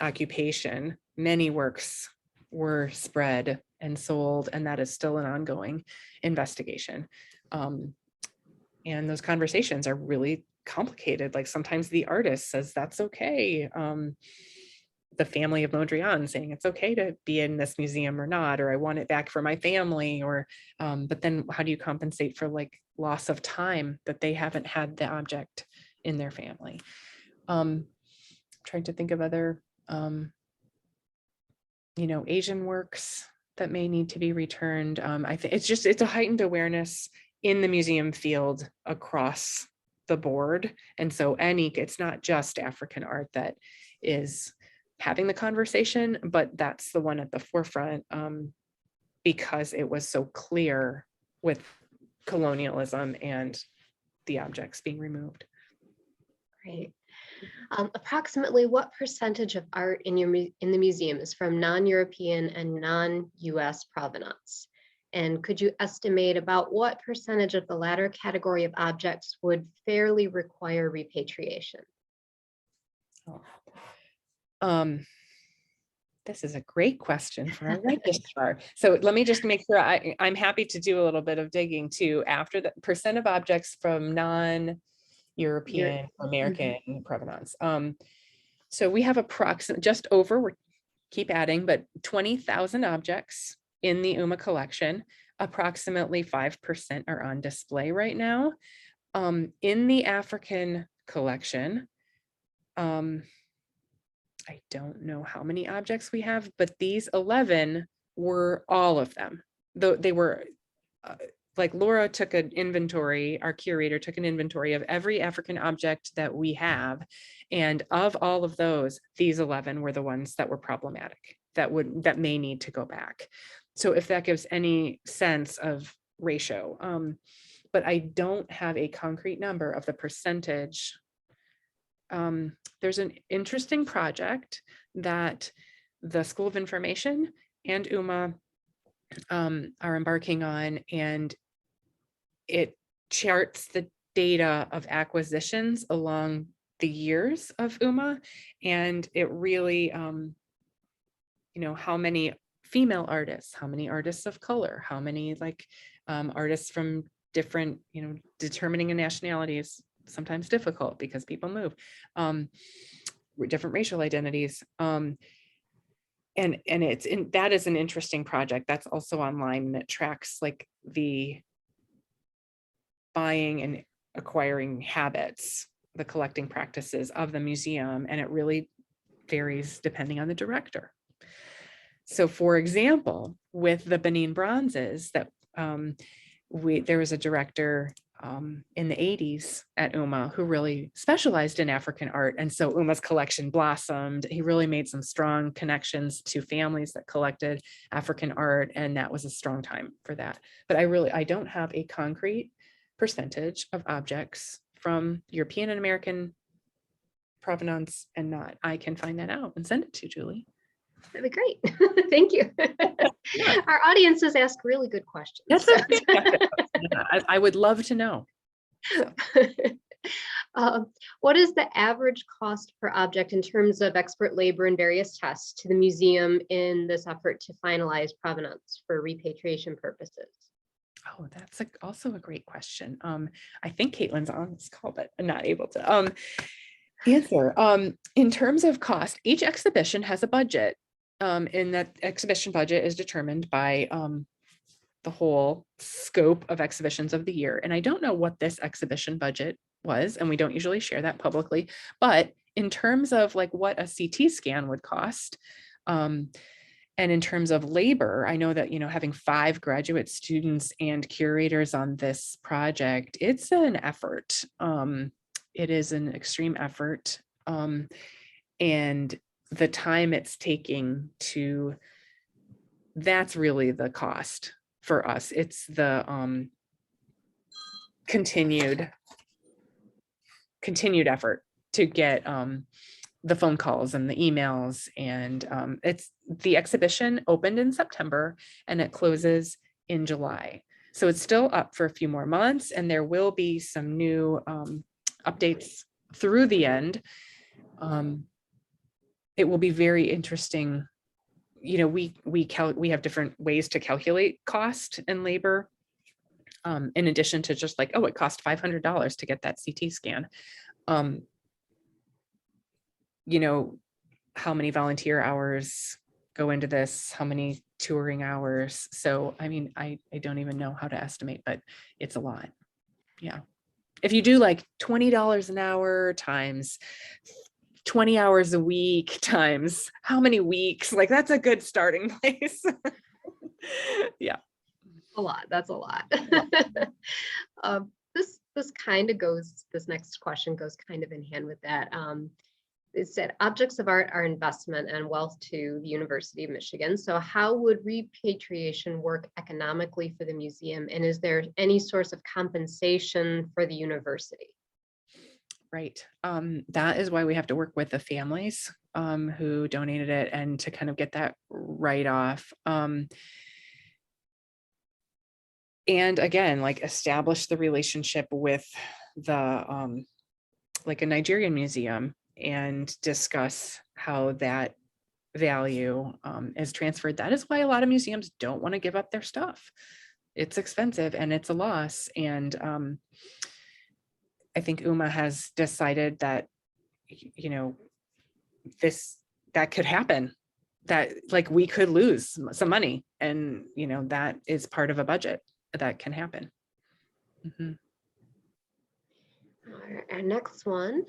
occupation, many works were spread and sold, and that is still an ongoing investigation. And those conversations are really complicated. Like sometimes the artist says that's okay. The family of Mondrian saying it's okay to be in this museum or not, or I want it back for my family, or but then how do you compensate for like loss of time that they haven't had the object in their family? Trying to think of other Asian works that may need to be returned. I think it's a heightened awareness in the museum field across the board. And so it's not just African art that is having the conversation, but that's the one at the forefront because it was so clear with colonialism and the objects being removed. Great. Approximately what percentage of art in the museum is from non-European and non-US provenance? And could you estimate about what percentage of the latter category of objects would fairly require repatriation? This is a great question for a registrar. So let me just make sure I'm happy to do a little bit of digging too after the percent of objects from non-European American provenance. So we have just over, we keep adding, but 20,000 objects in the UMA collection. Approximately 5% are on display right now. In the African collection, I don't know how many objects we have, but these 11 were all of them. Though they were like Laura took an inventory, our curator took an inventory of every African object that we have. And of all of those, these 11 were the ones that were problematic, that may need to go back. So if that gives any sense of ratio, but I don't have a concrete number of the percentage. There's an interesting project that the School of Information and UMA are embarking on, and it charts the data of acquisitions along the years of UMA, and it really, how many female artists, how many artists of color, how many artists from different, determining a nationality is sometimes difficult because people move, different racial identities. And that is an interesting project that's also online, and it tracks like the buying and acquiring habits, the collecting practices of the museum, and it really varies depending on the director. So for example, with the Benin bronzes that there was a director in the 80s at UMA who really specialized in African art. And so UMA's collection blossomed. He really made some strong connections to families that collected African art. And that was a strong time for that. But I don't have a concrete percentage of objects from European and American provenance and not. I can find that out and send it to Julie. That'd be great. Thank you. Yeah. Our audiences ask really good questions. That's okay. I would love to know. What is the average cost per object in terms of expert labor and various tests to the museum in this effort to finalize provenance for repatriation purposes? Oh, that's also a great question. I think Caitlin's on this call, but I'm not able to answer. In terms of cost, each exhibition has a budget. And that exhibition budget is determined by the whole scope of exhibitions of the year. And I don't know what this exhibition budget was, and we don't usually share that publicly, but in terms of like what a CT scan would cost, and in terms of labor, I know that, having 5 graduate students and curators on this project, it's an effort. It is an extreme effort. And the time it's taking that's really the cost for us. It's the continued effort to get the phone calls and the emails. And it's the exhibition opened in September and it closes in July. So it's still up for a few more months, and there will be some new updates through the end. It will be very interesting. You know, we have different ways to calculate cost and labor, in addition to just like, oh, it cost $500 to get that CT scan. You know, how many volunteer hours go into this, how many touring hours. So, I mean, I don't even know how to estimate, but it's a lot. Yeah. If you do like $20 an hour times 20 hours a week times how many weeks, like that's a good starting place. Yeah. A lot. That's a lot. This next question goes kind of in hand with that. It said objects of art are investment and wealth to the University of Michigan. So how would repatriation work economically for the museum? And is there any source of compensation for the university? Right. That is why we have to work with the families who donated it, and to kind of get that right off. And again, like establish the relationship with the like a Nigerian museum and discuss how that value is transferred. That is why a lot of museums don't want to give up their stuff. It's expensive and it's a loss. And I think UMA has decided that, you know, that could happen, that like we could lose some money, and, you know, that is part of a budget that can happen. Mm-hmm. Our next one,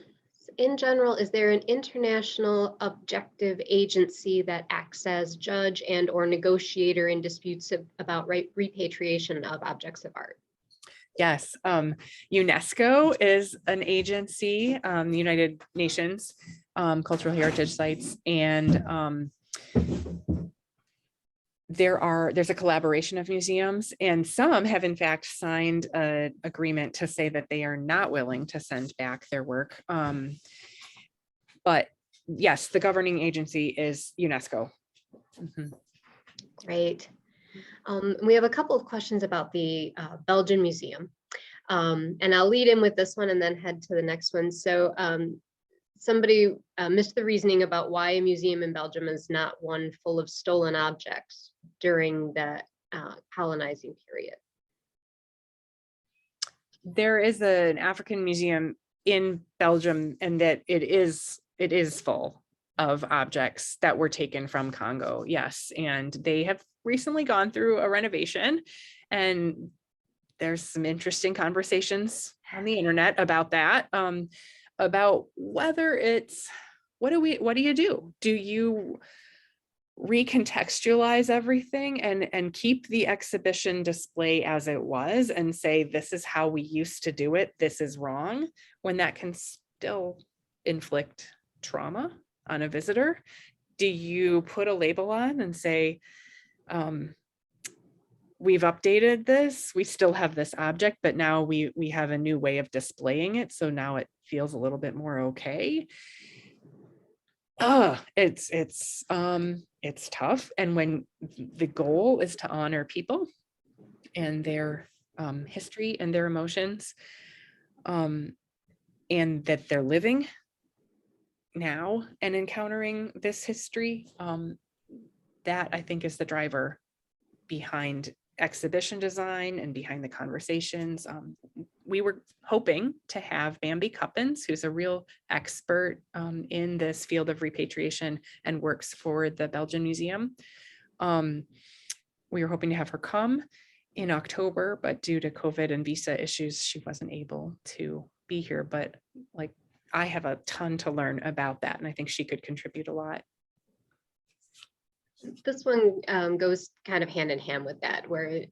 in general, is there an international objective agency that acts as judge and or negotiator in disputes about repatriation of objects of art? Yes, UNESCO is an agency, the United Nations Cultural Heritage Sites, and there's a collaboration of museums, and some have in fact signed an agreement to say that they are not willing to send back their work. But yes, the governing agency is UNESCO. Mm-hmm. Great. We have a couple of questions about the Belgian Museum. And I'll lead in with this one and then head to the next one. So somebody missed the reasoning about why a museum in Belgium is not one full of stolen objects during the colonizing period. There is an African museum in Belgium, and that it is full of objects that were taken from Congo. Yes, and they have recently gone through a renovation, and there's some interesting conversations on the internet about that, about whether it's, what do you do? Do you recontextualize everything and keep the exhibition display as it was and say, this is how we used to do it, this is wrong, when that can still inflict trauma on a visitor? Do you put a label on and say, we've updated this, we still have this object, but now we have a new way of displaying it, so now it feels a little bit more okay? It's tough. And when the goal is to honor people and their history and their emotions, and that they're living now and encountering this history, that I think is the driver behind exhibition design and behind the conversations. We were hoping to have Bambi Cuppins, who's a real expert in this field of repatriation and works for the Belgian Museum. We were hoping to have her come in October, but due to COVID and visa issues, she wasn't able to be here. But like, I have a ton to learn about that, and I think she could contribute a lot. This one goes kind of hand in hand with that, where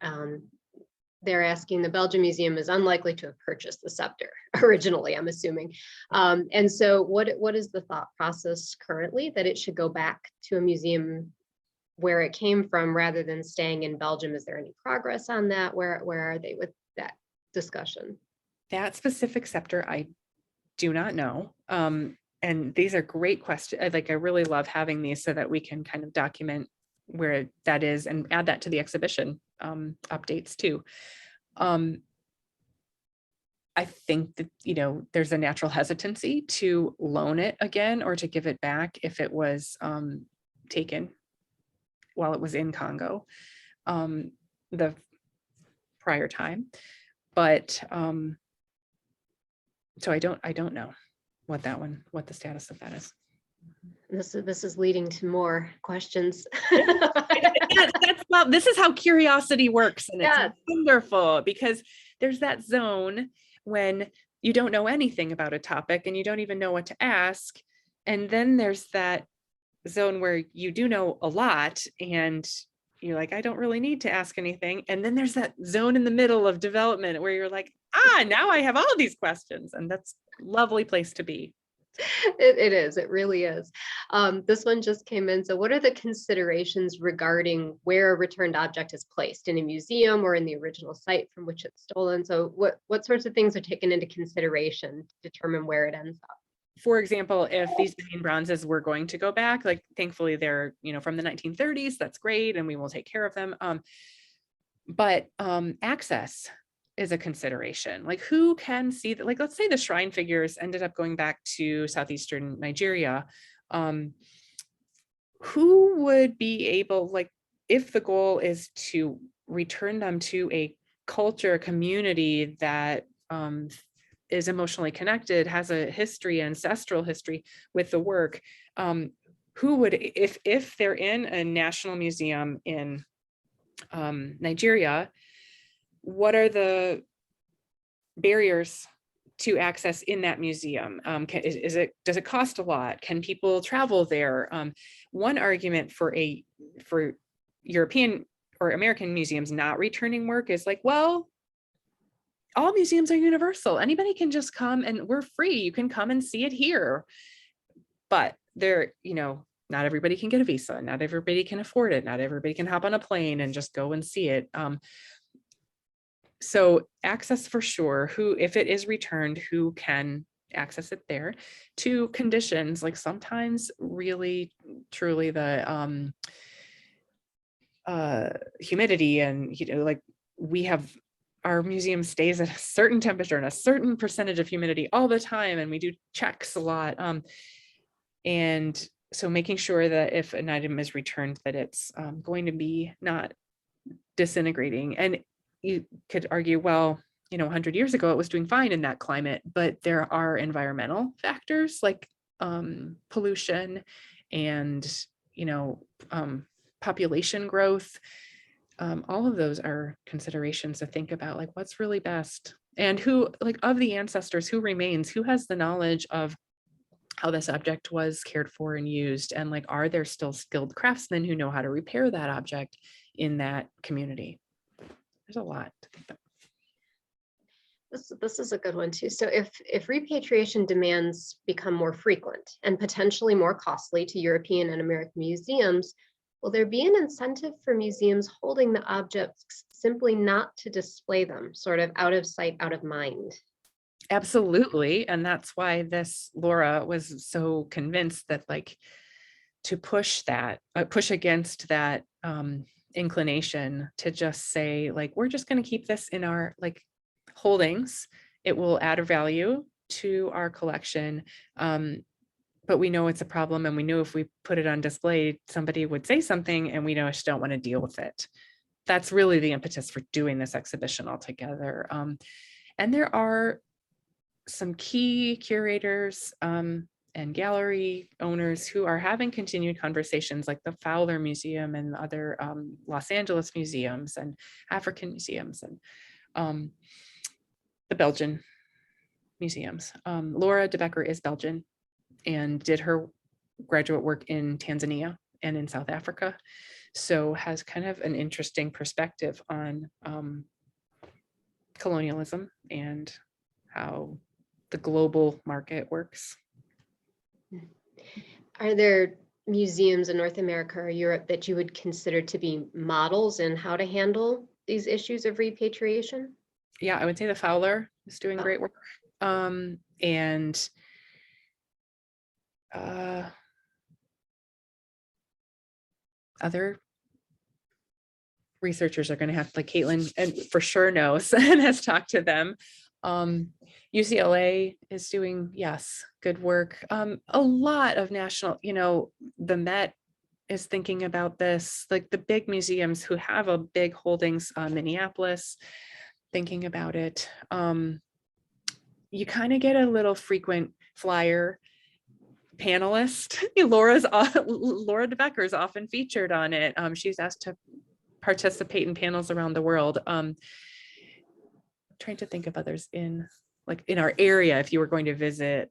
they're asking, the Belgian Museum is unlikely to have purchased the scepter originally, I'm assuming. And so what is the thought process currently, that it should go back to a museum where it came from rather than staying in Belgium? Is there any progress on that? Where are they with that discussion? That specific scepter, I do not know. and these are great questions. Like, I really love having these so that we can kind of document where that is and add that to the exhibition updates too. I think that, there's a natural hesitancy to loan it again or to give it back if it was taken while it was in Congo the prior time. But so I don't know what the status of that is. This is leading to more questions. This is how curiosity works, and Yes. it's wonderful because there's that zone when you don't know anything about a topic and you don't even know what to ask, and then there's that zone where you do know a lot and you're like, I don't really need to ask anything, and then there's that zone in the middle of development where you're like, now I have all these questions, and that's a lovely place to be. It is. It really is. This one just came in. So what are the considerations regarding where a returned object is placed in a museum or in the original site from which it's stolen? So what sorts of things are taken into consideration to determine where it ends up? For example, if these Benin bronzes were going to go back, like thankfully they're, from the 1930s, that's great, and we will take care of them. But access is a consideration. Like, who can see that? Like, let's say the shrine figures ended up going back to southeastern Nigeria. Who would be able, like, if the goal is to return them to a culture, community that is emotionally connected, has a history, ancestral history with the work, who would, if they're in a national museum in Nigeria, what are the barriers to access in that museum? Does it cost a lot? Can people travel there? One argument for European or American museums not returning work is like, well, all museums are universal. Anybody can just come and we're free. You can come and see it here. But they're, not everybody can get a visa. Not everybody can afford it. Not everybody can hop on a plane and just go and see it. So access for sure, if it is returned, who can access it there? To conditions, like sometimes really, truly the humidity, and like we have, our museum stays at a certain temperature and a certain percentage of humidity all the time, and we do checks a lot. And so making sure that if an item is returned, that it's going to be not disintegrating. And you could argue, well, 100 years ago, it was doing fine in that climate, but there are environmental factors like pollution and, population growth. All of those are considerations to think about, like what's really best, and who, like of the ancestors, who remains, who has the knowledge of how this object was cared for and used, and like, are there still skilled craftsmen who know how to repair that object in that community? There's a lot to think about. This is a good one too. So if repatriation demands become more frequent and potentially more costly to European and American museums, will there be an incentive for museums holding the objects simply not to display them, sort of out of sight, out of mind? Absolutely. And that's why Laura was so convinced that, like, to push against that inclination to just say, like, we're just going to keep this in our holdings. It will add a value to our collection. But we know it's a problem, and we know if we put it on display, somebody would say something, and we just don't want to deal with it. That's really the impetus for doing this exhibition altogether. And there are some key curators and gallery owners who are having continued conversations, like the Fowler Museum and other Los Angeles museums and African museums and the Belgian museums. Laura de Becker is Belgian and did her graduate work in Tanzania and in South Africa, so has kind of an interesting perspective on colonialism and how the global market works. Are there museums in North America or Europe that you would consider to be models in how to handle these issues of repatriation? Yeah, I would say the Fowler is doing great work. And other researchers are going to have, like Caitlin, and for sure knows and has talked to them. UCLA is doing, yes, good work. A lot of national, the Met is thinking about this, like the big museums who have a big holdings, Minneapolis, thinking about it. You kind of get a little frequent flyer panelist. Laura DeBecker is often featured on it. She's asked to participate in panels around the world. Trying to think of others in our area if you were going to visit.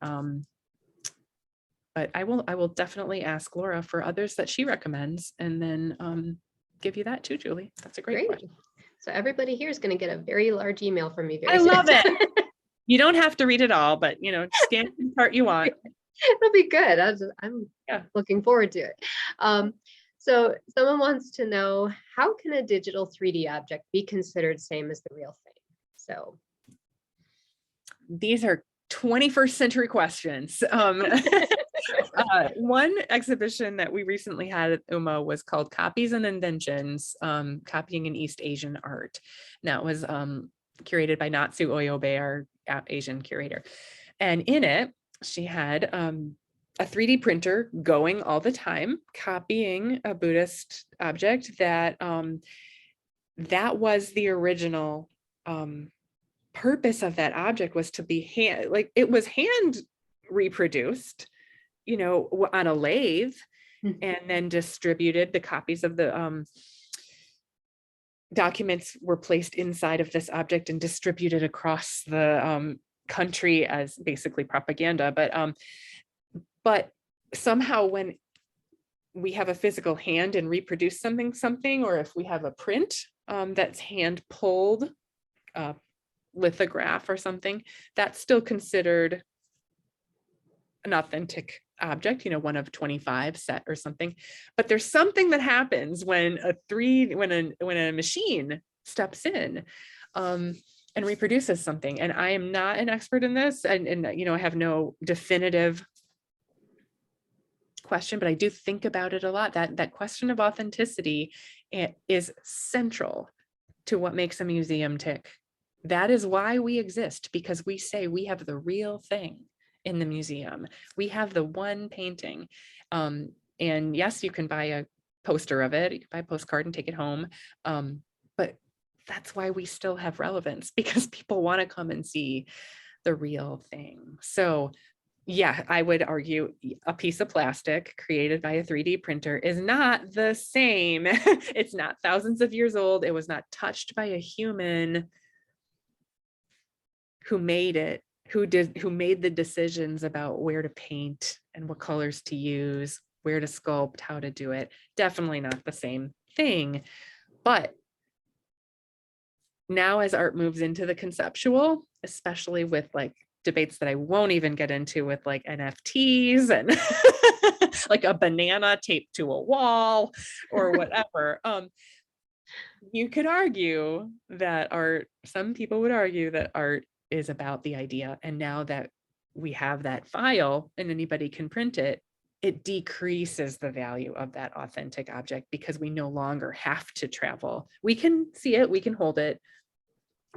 But I will definitely ask Laura for others that she recommends, and then give you that too, Julie. That's a great question. So everybody here is going to get a very large email from me very I soon. love it. You don't have to read it all, but scan the part you want. It'll be good. I'm looking forward to it. So someone wants to know, how can a digital 3D object be considered same as the real thing? So these are 21st century questions. One exhibition that we recently had at UMA was called Copies and Inventions, Copying in East Asian Art. Now it was curated by Natsu Oyobe, our Asian curator. And in it, she had a 3D printer going all the time, copying a Buddhist object that was the original purpose of that object, was to be hand reproduced, on a lathe, and then distributed. The copies of the documents were placed inside of this object and distributed across the country as basically propaganda. But somehow when we have a physical hand and reproduce something, or if we have a print that's hand pulled, lithograph or something, that's still considered an authentic object, one of 25 set or something. But there's something that happens when a machine steps in and reproduces something. And I am not an expert in this, and I have no definitive question, but I do think about it a lot. That question of authenticity is central to what makes a museum tick. That is why we exist, because we say we have the real thing in the museum. We have the one painting. And yes, you can buy a poster of it, you can buy a postcard and take it home. But that's why we still have relevance, because people want to come and see the real thing. So yeah, I would argue a piece of plastic created by a 3D printer is not the same. It's not thousands of years old. It was not touched by a human who made it, who made the decisions about where to paint and what colors to use, where to sculpt, how to do it. Definitely not the same thing. But now as art moves into the conceptual, especially with debates that I won't even get into with NFTs and like a banana taped to a wall or whatever, you could argue that some people would argue that art is about the idea. And now that we have that file and anybody can print it, it decreases the value of that authentic object, because we no longer have to travel. We can see it, we can hold it,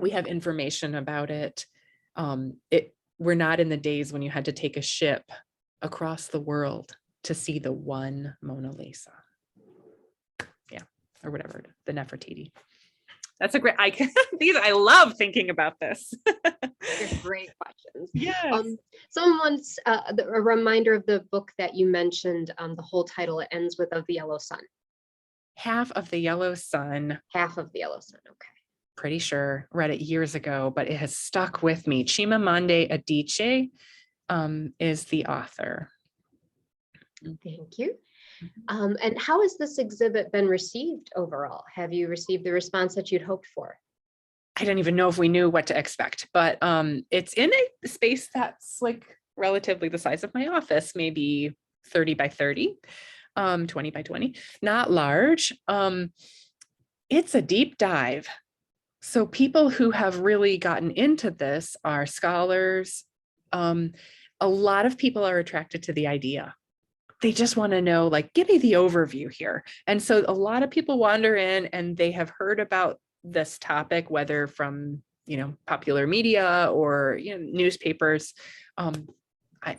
we have information about it. We're not in the days when you had to take a ship across the world to see the one Mona Lisa. Yeah, or whatever, the Nefertiti. That's a great, I love thinking about this. They're great questions. Yes. Someone wants a reminder of the book that you mentioned, the whole title, it ends with Of the Yellow Sun. Half of the Yellow Sun. Half of the Yellow Sun, okay. Pretty sure, read it years ago, but it has stuck with me. Chimamanda Adichie is the author. Thank you. And how has this exhibit been received overall? Have you received the response that you'd hoped for? I don't even know if we knew what to expect, but it's in a space that's relatively the size of my office, maybe 30 by 30, 20 by 20, not large. It's a deep dive. So people who have really gotten into this are scholars. A a lot of people are attracted to the idea. They just want to know, like, give me the overview here. And so a lot of people wander in and they have heard about this topic, whether from, popular media or, newspapers.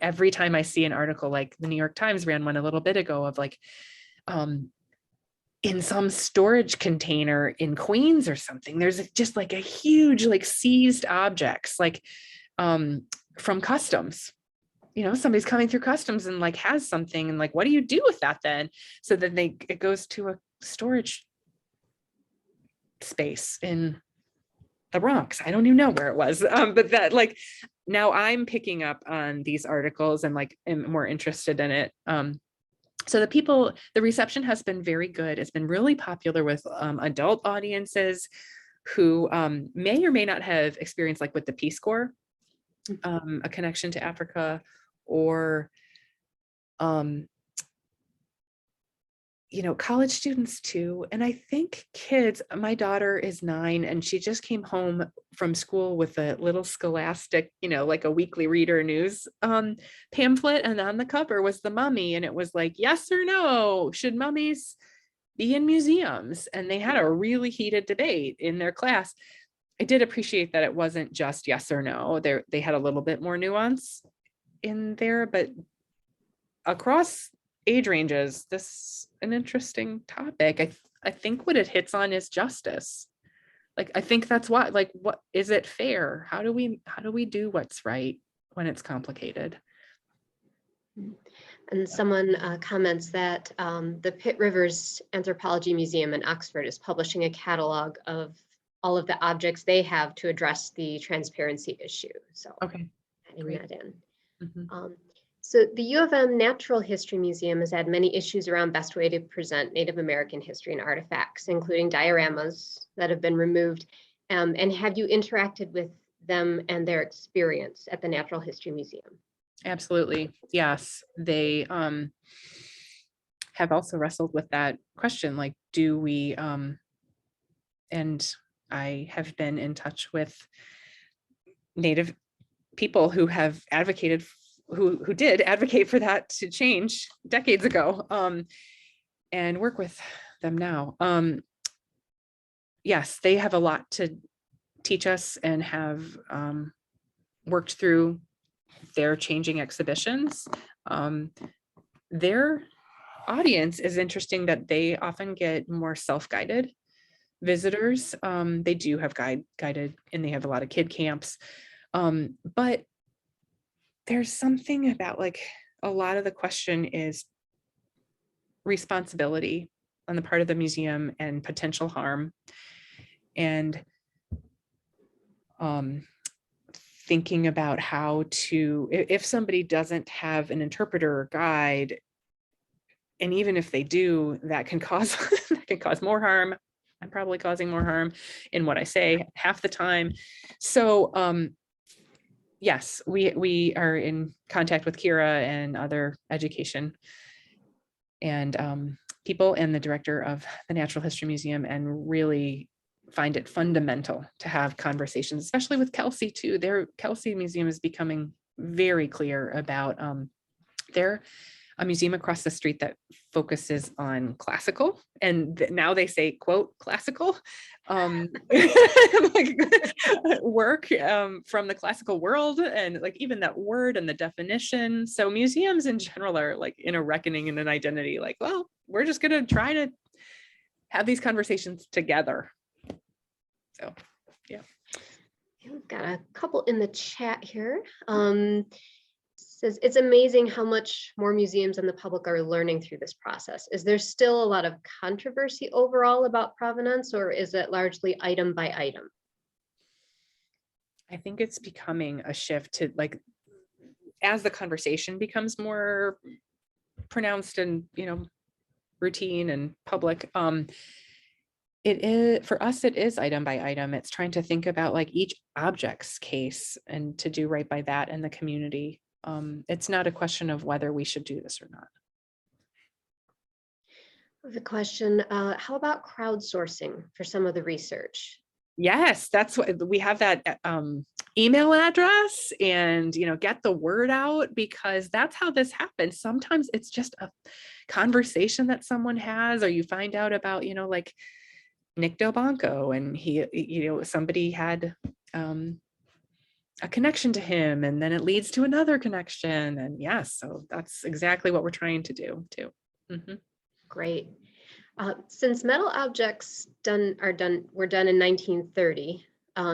Every time I see an article, like the New York Times ran one a little bit ago of like, in some storage container in Queens or something, there's just like a huge, like seized objects, like from customs. Somebody's coming through customs and like has something, and like, what do you do with that then? So then it goes to a storage space in the Bronx. I don't even know where it was, but that, like, now I'm picking up on these articles and like am more interested in it. So the reception has been very good. It's been really popular with adult audiences who may or may not have experienced, like with the Peace Corps, a connection to Africa, or college students too. And I think kids, my daughter is 9 and she just came home from school with a little Scholastic, like a weekly reader news pamphlet. And on the cover was the mummy. And it was like, yes or no, should mummies be in museums? And they had a really heated debate in their class. I did appreciate that it wasn't just yes or no. They had a little bit more nuance in there, but across age ranges, this is an interesting topic. I think what it hits on is justice. Like, I think that's what is it fair? How do we do what's right when it's complicated? And someone comments that the Pitt Rivers Anthropology Museum in Oxford is publishing a catalog of all of the objects they have to address the transparency issue. So okay, adding that in. Mm-hmm. So the U of M Natural History Museum has had many issues around best way to present Native American history and artifacts, including dioramas that have been removed. And have you interacted with them and their experience at the Natural History Museum? Absolutely. Yes. They have also wrestled with that question, like, do we, and I have been in touch with Native people who have advocated, who did advocate for that to change decades ago, and work with them now. Yes, they have a lot to teach us and have worked through their changing exhibitions. Their audience is interesting that they often get more self-guided visitors. They do have guided, and they have a lot of kid camps. But there's something about, like, a lot of the question is responsibility on the part of the museum and potential harm. And thinking about how to, if somebody doesn't have an interpreter or guide, and even if they do, that can cause more harm. I'm probably causing more harm in what I say half the time. So yes, we are in contact with Kira and other education and people, and the director of the Natural History Museum, and really find it fundamental to have conversations, especially with Kelsey too. Their Kelsey Museum is becoming very clear about they're a museum across the street that focuses on classical, and now they say, quote, classical like, work from the classical world, and like even that word and the definition. So museums in general are like in a reckoning and an identity, like, well, we're just going to try to have these conversations together. So yeah. We've got a couple in the chat here. Says it's amazing how much more museums and the public are learning through this process. Is there still a lot of controversy overall about provenance, or is it largely item by item? I think it's becoming a shift to, like, as the conversation becomes more pronounced and, routine and public, it is, for us, it is item by item. It's trying to think about like each object's case and to do right by that in the community. It's not a question of whether we should do this or not. The question, how about crowdsourcing for some of the research? Yes, that's what we have, that email address, and get the word out, because that's how this happens. Sometimes it's just a conversation that someone has, or you find out about, like Nick Delbanco, and he, somebody had a connection to him, and then it leads to another connection. And yes, so that's exactly what we're trying to do too. Mhm. Great. Since metal objects were done in 1930,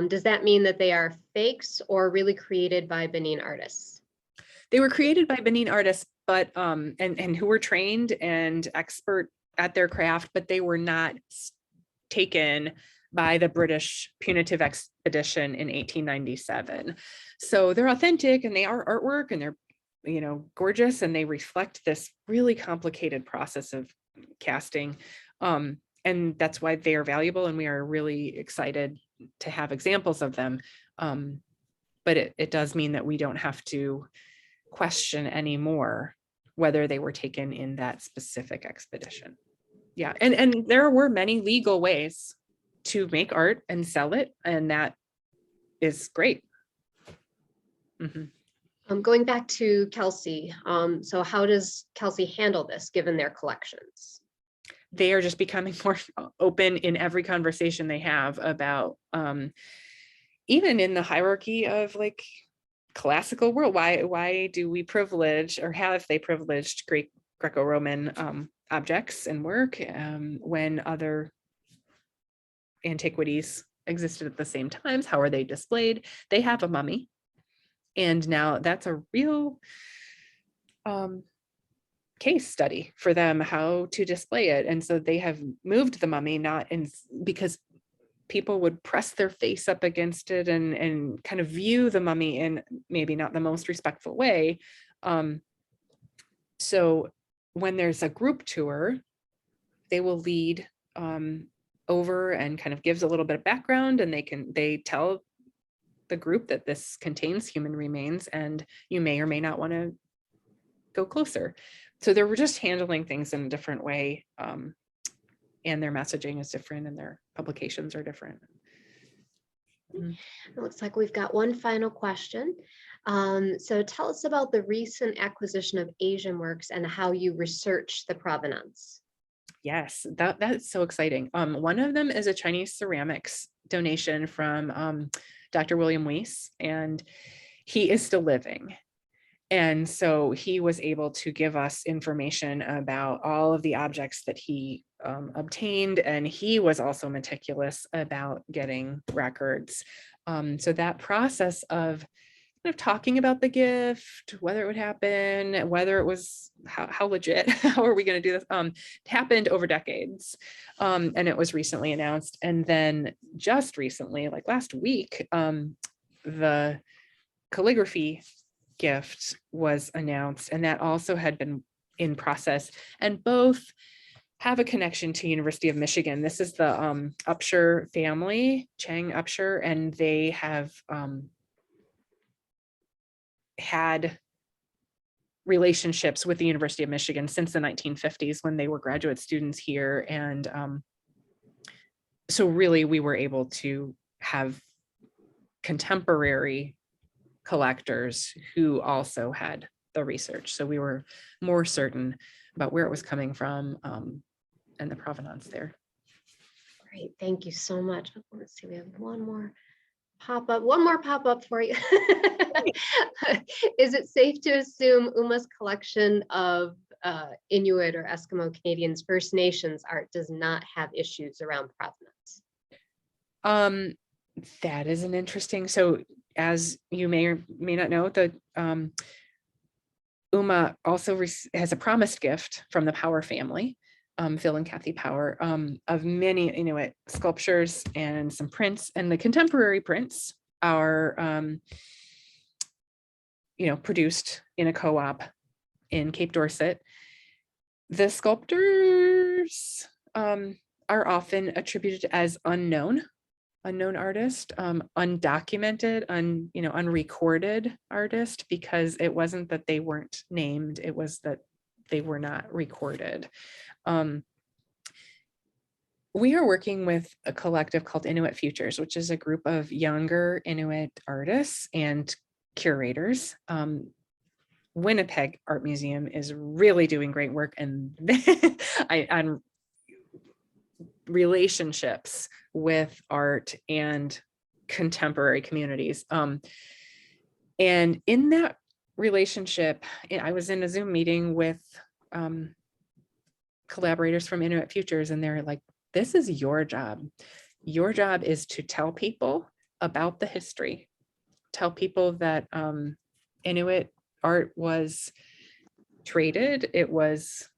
does that mean that they are fakes or really created by Benin artists? They were created by Benin artists, but and who were trained and expert at their craft, but they were not taken by the British punitive expedition in 1897. So they're authentic, and they are artwork, and they're gorgeous, and they reflect this really complicated process of casting. And that's why they are valuable, and we are really excited to have examples of them. But it does mean that we don't have to question anymore whether they were taken in that specific expedition. Yeah, and there were many legal ways to make art and sell it, and that is great. Going back to Kelsey, so how does Kelsey handle this given their collections? They are just becoming more open in every conversation they have about, even in the hierarchy of like classical world, why do we privilege, or have they privileged Greco-Roman objects and work when other antiquities existed at the same times? How are they displayed? They have a mummy, and now that's a real case study for them, how to display it. And so they have moved the mummy, because people would press their face up against it and kind of view the mummy in maybe not the most respectful way. So when there's a group tour, they will lead over and kind of gives a little bit of background, and they tell the group that this contains human remains, and you may or may not want to go closer. So they were just handling things in a different way. And their messaging is different, and their publications are different. It looks like we've got one final question. So tell us about the recent acquisition of Asian works and how you research the provenance. Yes, that's so exciting. One of them is a Chinese ceramics donation from Dr. William Weiss, and he is still living. And so he was able to give us information about all of the objects that he obtained, and he was also meticulous about getting records. So that process of kind of talking about the gift, whether it would happen, whether it was how legit, how are we going to do this, happened over decades. And it was recently announced. And then just recently, like last week, the calligraphy gift was announced, and that also had been in process, and both have a connection to University of Michigan. This is the Upshur family, Chang Upshur, and they have had relationships with the University of Michigan since the 1950s when they were graduate students here. And so really we were able to have contemporary collectors who also had the research. So we were more certain about where it was coming from and the provenance there. Great, thank you so much. Let's see, we have one more pop-up for you. Is it safe to assume UMA's collection of Inuit or Eskimo Canadians First Nations art does not have issues around provenance? That is an interesting, so as you may or may not know, the UMA also has a promised gift from the Power family, Phil and Kathy Power, of many Inuit sculptures and some prints, and the contemporary prints are produced in a co-op in Cape Dorset. The sculptors are often attributed as unknown artist, undocumented, unrecorded artist, because it wasn't that they weren't named, it was that they were not recorded. We are working with a collective called Inuit Futures, which is a group of younger Inuit artists and curators. Winnipeg Art Museum is really doing great work and on relationships with art and contemporary communities. And in that relationship, I was in a Zoom meeting with collaborators from Inuit Futures, and they're like, this is your job. Your job is to tell people about the history, tell people that Inuit art was traded, it was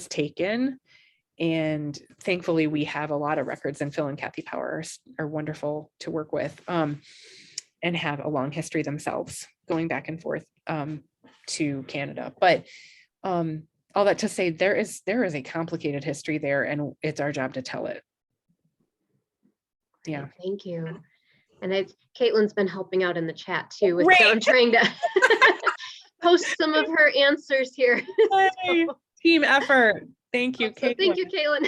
taken. And thankfully, we have a lot of records, and Phil and Kathy Power are wonderful to work with, and have a long history themselves, going back and forth to Canada. But all that to say, there is a complicated history there, and it's our job to tell it. Yeah. Thank you. And Caitlin's been helping out in the chat too. So Great. I'm trying to post some of her answers here. Hey, team effort. Thank you, So thank you, Caitlin.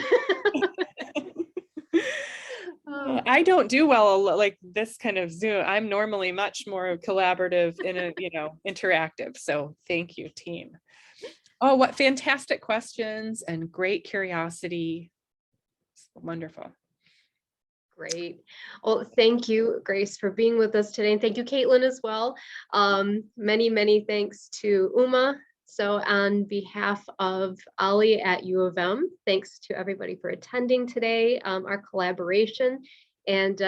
I don't do well like this kind of Zoom. I'm normally much more collaborative and interactive. So thank you, team. Oh, what fantastic questions and great curiosity. Wonderful. Great. Well, thank you, Grace, for being with us today. And thank you, Caitlin, as well. Many thanks to Uma. So on behalf of OLLI at U of M, thanks to everybody for attending today, our collaboration. And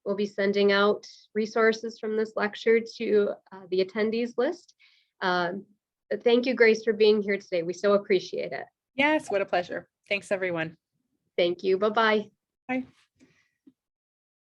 we'll be sending out resources from this lecture to the attendees list. Thank you, Grace, for being here today. We so appreciate it. Yes, what a pleasure. Thanks, everyone. Thank you. Bye-bye. Bye.